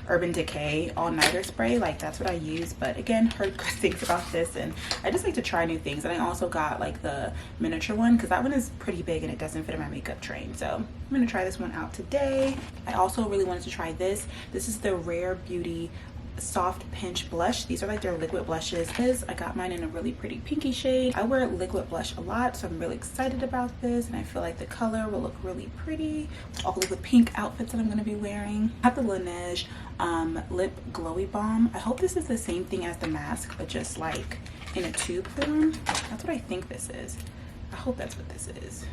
Urban Decay all-nighter spray, like that's what I use, but again, heard good things about this and I just like to try new things. And I also got like the miniature one because that one is pretty big and it doesn't fit in my makeup train, so I'm gonna try this one out today. I also really wanted to try this. This is the Rare Beauty Soft Pinch Blush. These are like their liquid blushes. I got mine in a really pretty pinky shade. I wear liquid blush a lot, so I'm really excited about this, and I feel like the color will look really pretty with all of the pink outfits that I'm going to be wearing. I have the Laneige Lip Glowy Balm. I hope this is the same thing as the mask, but just like in a tube form. That's what I think this is. I hope that's what this is.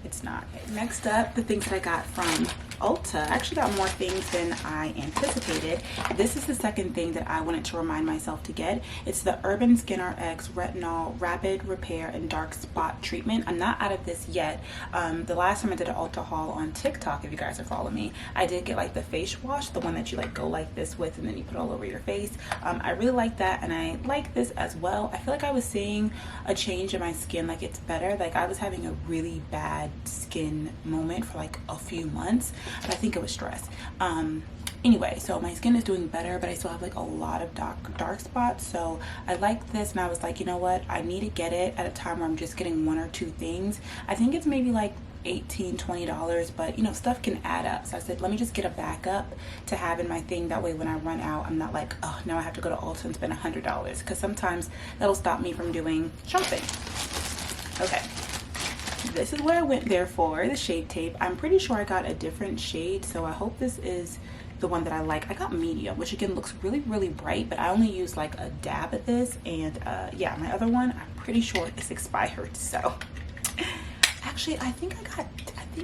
It's not. Next up, the things that I got from Ulta. I actually got more things than I anticipated. This is the second thing that I wanted to remind myself to get. It's the Urban Skin RX Retinol Rapid Repair and Dark Spot Treatment. I'm not out of this yet. The last time I did an Ulta haul on TikTok, if you guys are following me, I did get like the face wash, the one that you like go like this with and then you put all over your face. I really like that, and I like this as well. I feel like I was seeing a change in my skin, like it's better. Like I was having a really bad skin moment for like a few months, but I think it was stress. Anyway, so my skin is doing better, but I still have like a lot of dark spots. So I like this, and I was like, you know what, I need to get it at a time where I'm just getting one or two things. I think it's maybe like $18-20, but you know, stuff can add up. So I said, let me just get a backup to have in my thing. That way when I run out, I'm not like, oh, now I have to go to Ulta and spend $100, because sometimes that'll stop me from doing shopping. Okay, this is what I went there for, the shade tape. I'm pretty sure I got a different shade, so I hope this is the one that I like. I got medium, which again looks really bright, but I only used like a dab at this, and yeah, my other one, I'm pretty sure it's expired. So actually, I think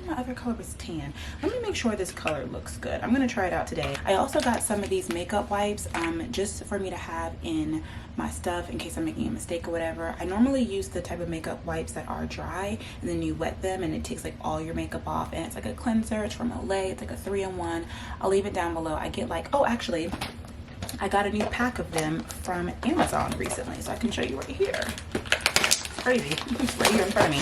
my other color was tan. Let me make sure this color looks good. I'm gonna try it out today. I also got some of these makeup wipes just for me to have in my stuff in case I'm making a mistake or whatever. I normally use the type of makeup wipes that are dry and then you wet them and it takes like all your makeup off, and it's like a cleanser. It's from Olay. It's like a 3-in-1. I'll leave it down below. I get like, oh, actually I got a new pack of them from Amazon recently, so I can show you right here. It's crazy. It's right here in front of me.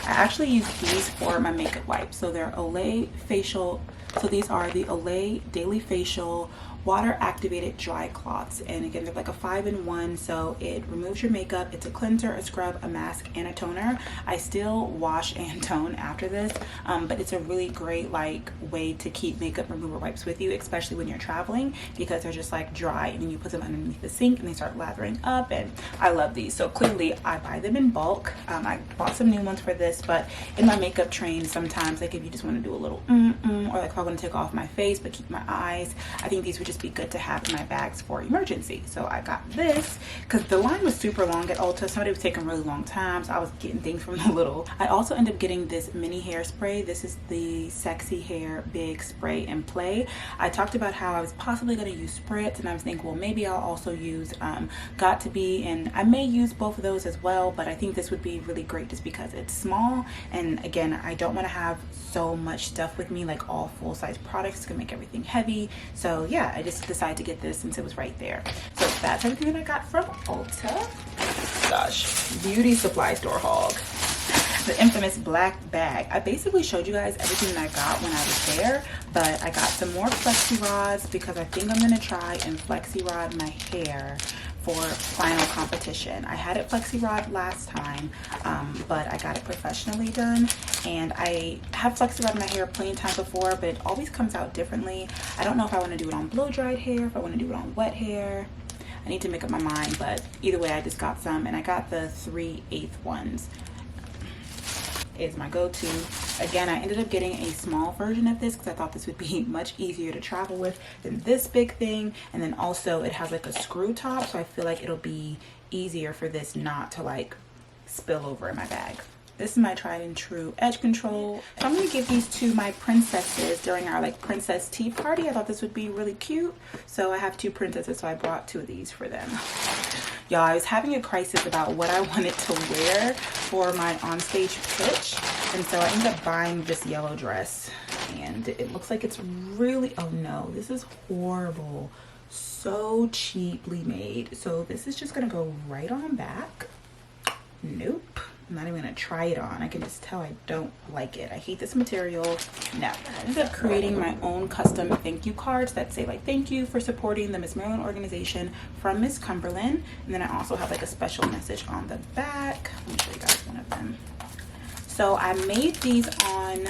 I actually use these for my makeup wipes. So they're Olay facial. So these are the Olay Daily Facial Water Activated Dry Cloths, and again they're like a 5-in-1, so it removes your makeup. It's a cleanser, a scrub, a mask, and a toner. I still wash and tone after this, but it's a really great like way to keep makeup remover wipes with you, especially when you're traveling, because they're just like dry and then you put them underneath the sink and they start lathering up, and I love these. So clearly I buy them in bulk. I bought some new ones for this, but in my makeup train sometimes, like if you just want to do a little or like if I want to take off my face but keep my eyes, I think these would just be good to have in my bags for emergency. So I got this because the line was super long at Ulta. Somebody was taking a really long time, so I was getting things from the little. I also ended up getting this mini hairspray. This is the Sexy Hair Big Spray and Play. I talked about how I was possibly going to use spritz, and I was thinking, well, maybe I'll also use Got To Be, and I may use both of those as well, but I think this would be really great just because it's small, and again, I don't want to have so much stuff with me, like all full-size products. It's gonna make everything heavy. So yeah, I just decided to get this since it was right there. So that's everything that I got from Ulta. Gosh, beauty supply store haul. The infamous black bag. I basically showed you guys everything that I got when I was there, but I got some more flexi rods because I think I'm gonna try and flexi rod my hair for final competition. I had it flexi rod last time, but I got it professionally done, and I have flexi rod my hair plenty of times before, but it always comes out differently. I don't know if I want to do it on blow dried hair, if I want to do it on wet hair. I need to make up my mind, but either way, I just got some, and I got the 3/8 ones. is my go-to. Again, I ended up getting a small version of this because I thought this would be much easier to travel with than this big thing. And then also it has like a screw top, so I feel like it'll be easier for this not to like spill over in my bag. This is my tried and true edge control. So I'm gonna give these to my princesses during our like princess tea party. I thought this would be really cute. So I have 2 princesses, so I brought 2 of these for them. Y'all, I was having a crisis about what I wanted to wear for my onstage pitch. And so I ended up buying this yellow dress. And it looks like it's really, oh no, this is horrible. So cheaply made. So this is just gonna go right on back. Nope. I'm not even gonna try it on. I can just tell I don't like it. I hate this material. No. I ended up creating my own custom thank you cards that say like, thank you for supporting the Miss Maryland organization from Miss Cumberland. And then I also have like a special message on the back. Let me show you guys one of them. So I made these on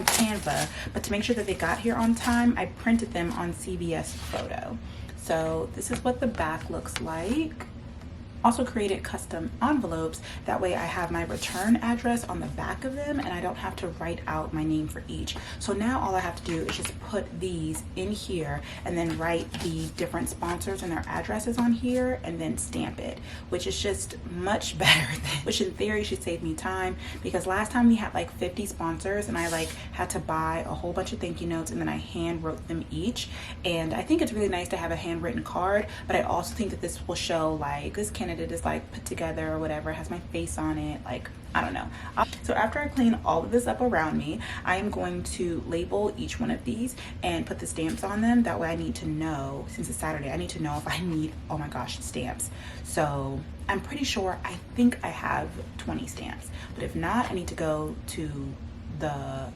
Canva, but to make sure that they got here on time, I printed them on CVS Photo. So this is what the back looks like. Also created custom envelopes, that way I have my return address on the back of them and I don't have to write out my name for each. So now all I have to do is just put these in here and then write the different sponsors and their addresses on here and then stamp it, which is just much better than, which in theory should save me time, because last time we had like 50 sponsors and I like had to buy a whole bunch of thank you notes and then I hand wrote them each. And I think it's really nice to have a handwritten card, but I also think that this will show like this candidate is like put together or whatever, it has my face on it, like I don't know. So after I clean all of this up around me, I am going to label each one of these and put the stamps on them. That way I need to know, since it's Saturday, I need to know if I need, oh my gosh, stamps. So I'm pretty sure, I think I have 20 stamps, but if not, I need to go to the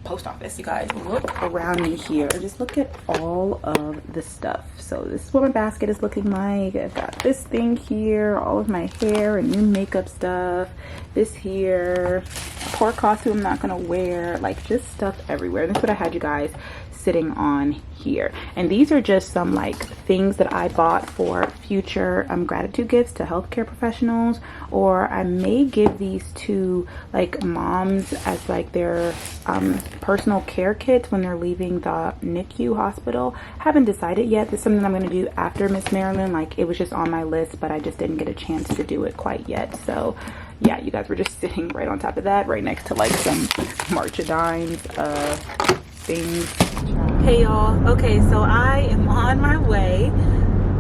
post office. You guys, look around me here, just look at all of the stuff. So this is what my basket is looking like. I've got this thing here, all of my hair and new makeup stuff, this here, a poor costume I'm not gonna wear, like just stuff everywhere. That's what I had you guys sitting on here. And these are just some like things that I bought for future gratitude gifts to healthcare professionals, or I may give these to like moms as like their personal care kits when they're leaving the NICU hospital. Haven't decided yet. This is something I'm going to do after Miss Maryland. Like it was just on my list, but I just didn't get a chance to do it quite yet. So yeah, you guys were just sitting right on top of that, right next to like some March of Dimes things. Hey y'all, okay, so I am on my way.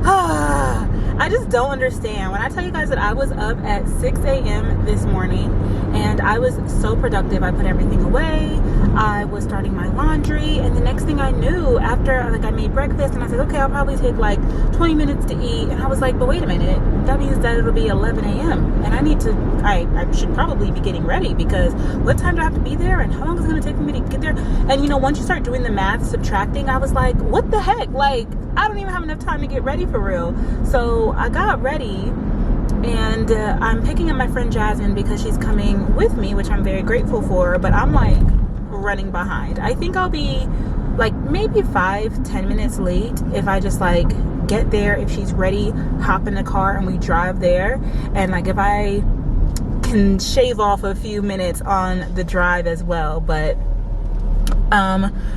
I just don't understand. When I tell you guys that I was up at 6 a.m. this morning and I was so productive, I put everything away, I was starting my laundry, and the next thing I knew, after like I made breakfast and I said, okay, I'll probably take like 20 minutes to eat, and I was like, but wait a minute, that means that it'll be 11 a.m. and I should probably be getting ready, because what time do I have to be there and how long is it going to take for me to get there? And you know, once you start doing the math, subtracting, I was like, what the heck, like I don't even have enough time to get ready for real. So I got ready, and I'm picking up my friend Jasmine because she's coming with me, which I'm very grateful for, but I'm like running behind. I think I'll be like maybe 5-10 minutes late if I just like get there, if she's ready, hop in the car and we drive there, and like if I can shave off a few minutes on the drive as well. But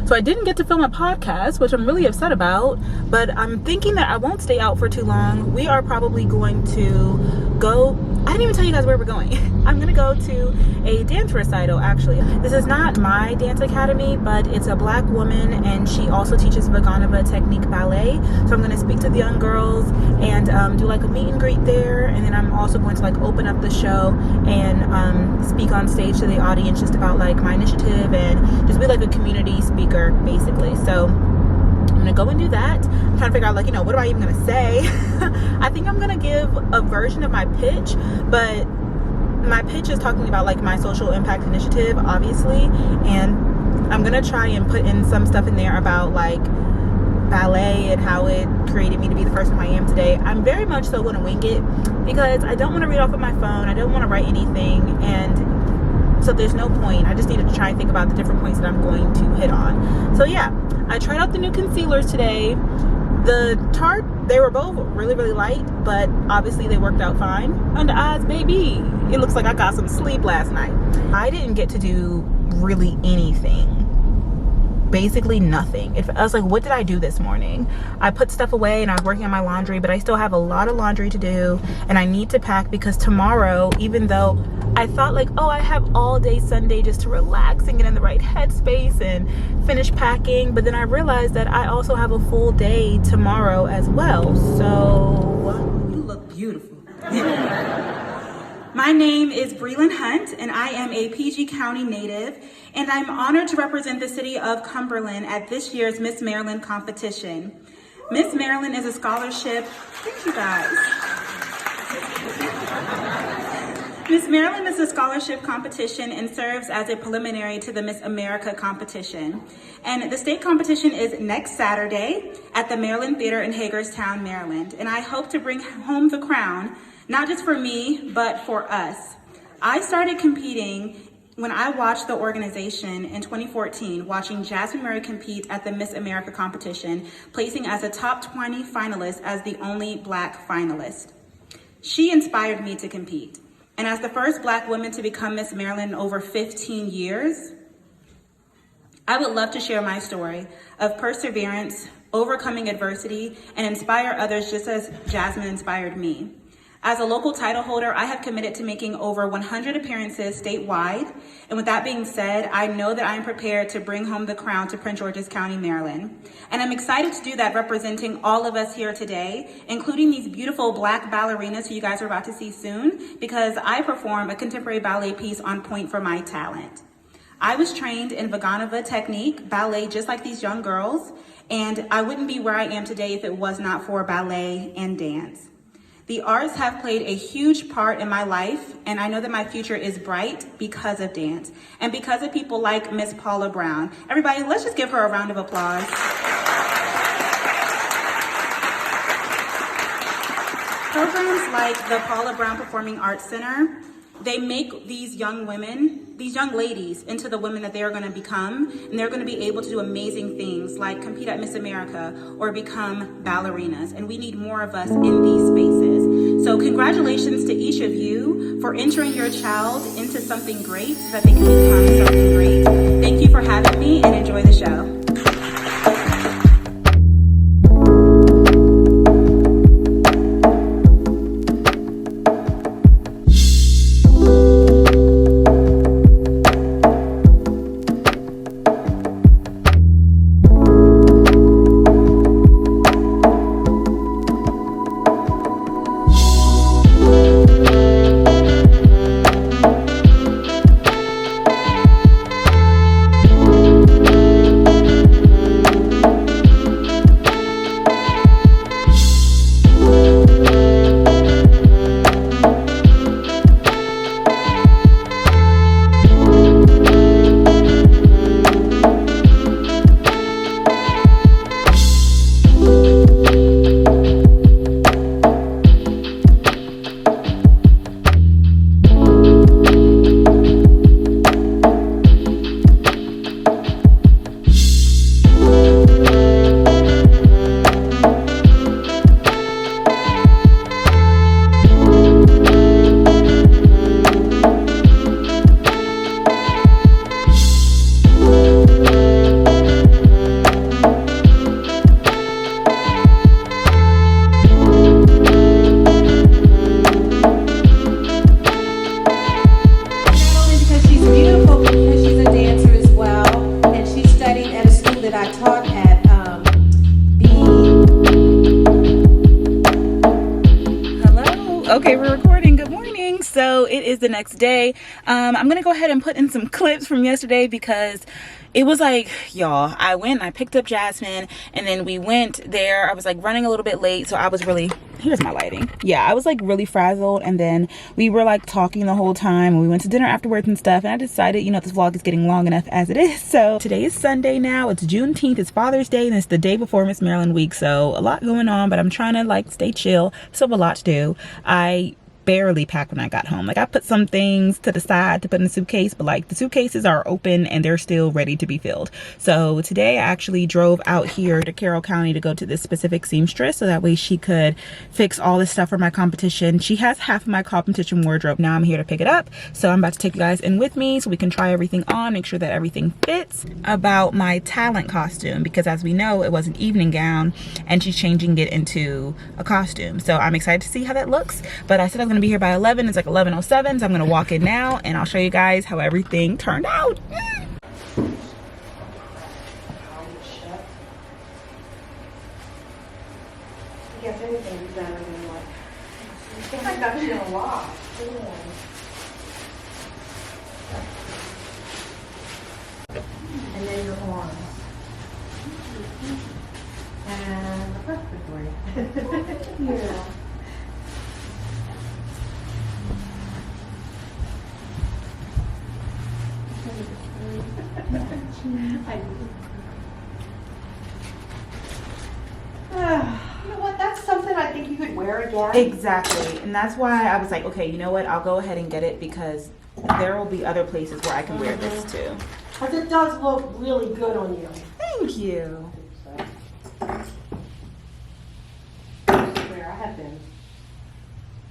so I didn't get to film a podcast, which I'm really upset about, but I'm thinking that I won't stay out for too long. We are probably going to go, I didn't even tell you guys where we're going. I'm gonna go to a dance recital, actually. This is not my dance academy, but it's a Black woman, and she also teaches Vaganova technique ballet. So I'm gonna speak to the young girls and do like a meet and greet there, and then I'm also going to like open up the show and speak on stage to the audience just about like my initiative and just be like a community speaker basically. So I'm gonna go and do that. I'm trying to figure out like, you know, what am I even gonna say? I think I'm gonna give a version of my pitch, but my pitch is talking about like my social impact initiative, obviously, and I'm gonna try and put in some stuff in there about like ballet and how it created me to be the person I am today. I'm very much so gonna wing it because I don't want to read off of my phone. I don't want to write anything, and so there's no point. I just needed to try and think about the different points that I'm going to hit on. So yeah, I tried out the new concealers today. The tart, they were both really, really light, but obviously they worked out fine. Under eyes, baby. It looks like I got some sleep last night. I didn't get to do really anything. Basically nothing. I was like, what did I do this morning? I put stuff away and I was working on my laundry, but I still have a lot of laundry to do, and I need to pack because tomorrow, even though I thought like, oh, I have all day Sunday just to relax and get in the right headspace and finish packing, but then I realized that I also have a full day tomorrow as well. So you look beautiful. My name is Brelynn Hunt, and I am a PG County native, and I'm honored to represent the city of Cumberland at this year's Miss Maryland competition. Miss Maryland is a scholarship. Thank you guys. Miss Maryland is a scholarship competition and serves as a preliminary to the Miss America competition. And the state competition is next Saturday at the Maryland Theater in Hagerstown, Maryland. And I hope to bring home the crown, not just for me, but for us. I started competing when I watched the organization in 2014, watching Jasmine Murray compete at the Miss America competition, placing as a top 20 finalist as the only Black finalist. She inspired me to compete. And as the first Black woman to become Miss Maryland in over 15 years, I would love to share my story of perseverance, overcoming adversity, and inspire others just as Jasmine inspired me. As a local title holder, I have committed to making over 100 appearances statewide. And with that being said, I know that I am prepared to bring home the crown to Prince George's County, Maryland. And I'm excited to do that representing all of us here today, including these beautiful Black ballerinas who you guys are about to see soon, because I perform a contemporary ballet piece on point for my talent. I was trained in Vaganova technique, ballet, just like these young girls, and I wouldn't be where I am today if it was not for ballet and dance. The arts have played a huge part in my life, and I know that my future is bright because of dance and because of people like Miss Paula Brown. Everybody, let's just give her a round of applause. Programs like the Paula Brown Performing Arts Center, they make these young women, these young ladies, into the women that they are going to become, and they're going to be able to do amazing things like compete at Miss America or become ballerinas, and we need more of us in these spaces. So congratulations to each of you for entering your child into something great so that they can become something great. Thank you for having me, and enjoy the show. Okay, we're recording. Good morning. So it is the next day. I'm gonna go ahead and put in some clips from yesterday because it was like, y'all, I went and I picked up Jasmine, and then we went there. I was like running a little bit late, so I was really, here's my lighting. Yeah, I was like really frazzled, and then we were like talking the whole time, and we went to dinner afterwards and stuff, and I decided, you know, this vlog is getting long enough as it is. So today is Sunday now. It's Juneteenth. It's Father's Day, and it's the day before Miss Maryland week, so a lot going on, but I'm trying to like stay chill. Still have a lot to do. I barely packed when I got home. Like I put some things to the side to put in the suitcase, but like the suitcases are open and they're still ready to be filled. So today I actually drove out here to Carroll County to go to this specific seamstress so that way she could fix all this stuff for my competition. She has half of my competition wardrobe. Now I'm here to pick it up. So I'm about to take you guys in with me so we can try everything on, make sure that everything fits. About my talent costume, because as we know, it was an evening gown and she's changing it into a costume. So I'm excited to see how that looks. But I said I was gonna be here by 11. It's like 11:07, so I'm gonna walk in now and I'll show you guys how everything turned out. Yes, anything's better than what. I think I got you a lot. And then your arms. And perfectly. Yeah. You know what? That's something I think you could wear again. Exactly, and that's why I was like, okay, you know what? I'll go ahead and get it because there will be other places where I can wear this too. Because it does look really good on you. Thank you. I swear, I have been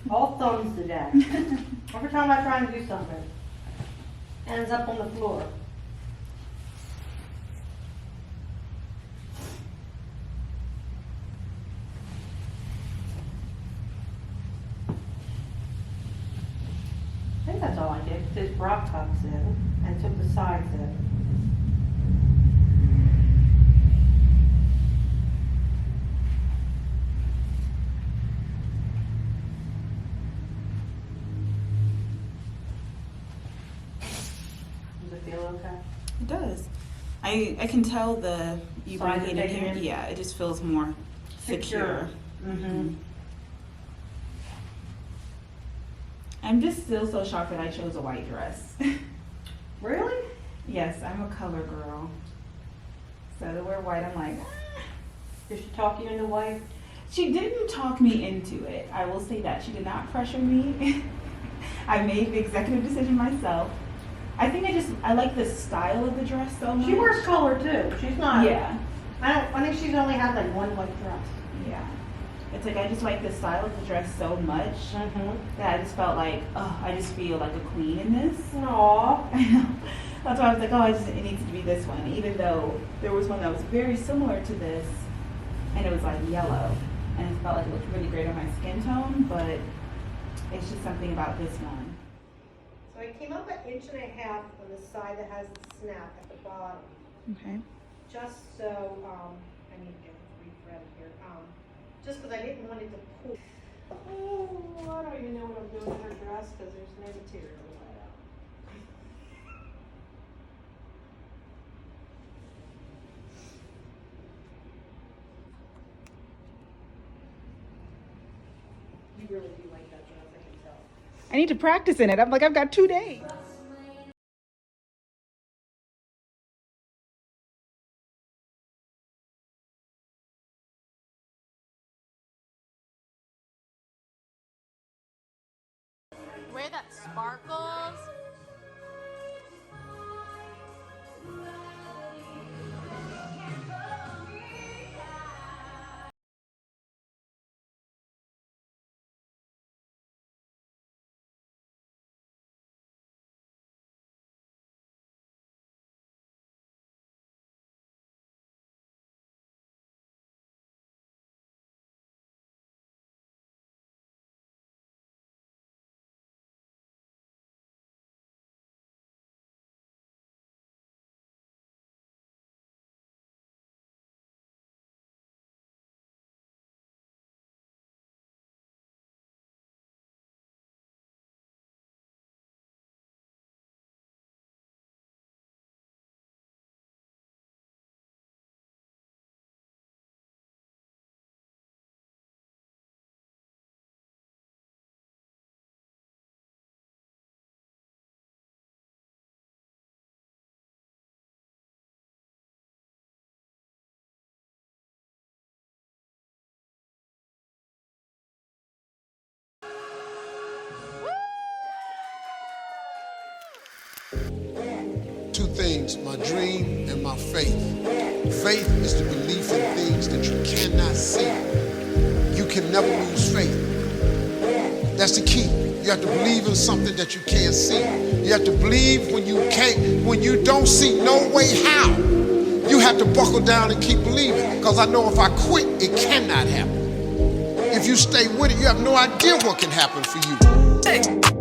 all thumbs today. Every time I try and do something, ends up on the floor. I think that's all I did. Did bra cups in and took the sides in. Does it feel okay? It does. I can tell the you Side bring it in here. taking. Yeah, it just feels more secure. Mm-hmm. I'm just still so shocked that I chose a white dress. Really? Yes, I'm a color girl. So to wear white, I'm like, ah. Did she talk you into white? She didn't talk me into it. I will say that. She did not pressure me. I made the executive decision myself. I think I like the style of the dress so much. She wears color too. She's not. Yeah. I think she's only had like one white dress. Yeah. It's like I just like the style of the dress so much Mm-hmm. that I just felt like, oh, I just feel like a queen in this. Aww. I know. That's why I was like, oh, it needs to be this one, even though there was one that was very similar to this, and it was like yellow, and it felt like it looked really great on my skin tone, but it's just something about this one. So I came up 1.5 inches on the side that has the snap at the bottom. Okay. Just so, I need to get the thread here. Just because I didn't want it to pull. Oh, I don't even know what I'm doing with her dress because there's no material to let out. You really do like that dress, I can tell. I need to practice in it. I'm like, I've got 2 days. Where that sparkles. things, my dream and my faith. Faith is the belief in things that you cannot see. You can never lose faith. That's the key. You have to believe in something that you can't see. You have to believe when you don't see no way how. You have to buckle down and keep believing. Because I know if I quit, it cannot happen. If you stay with it, you have no idea what can happen for you.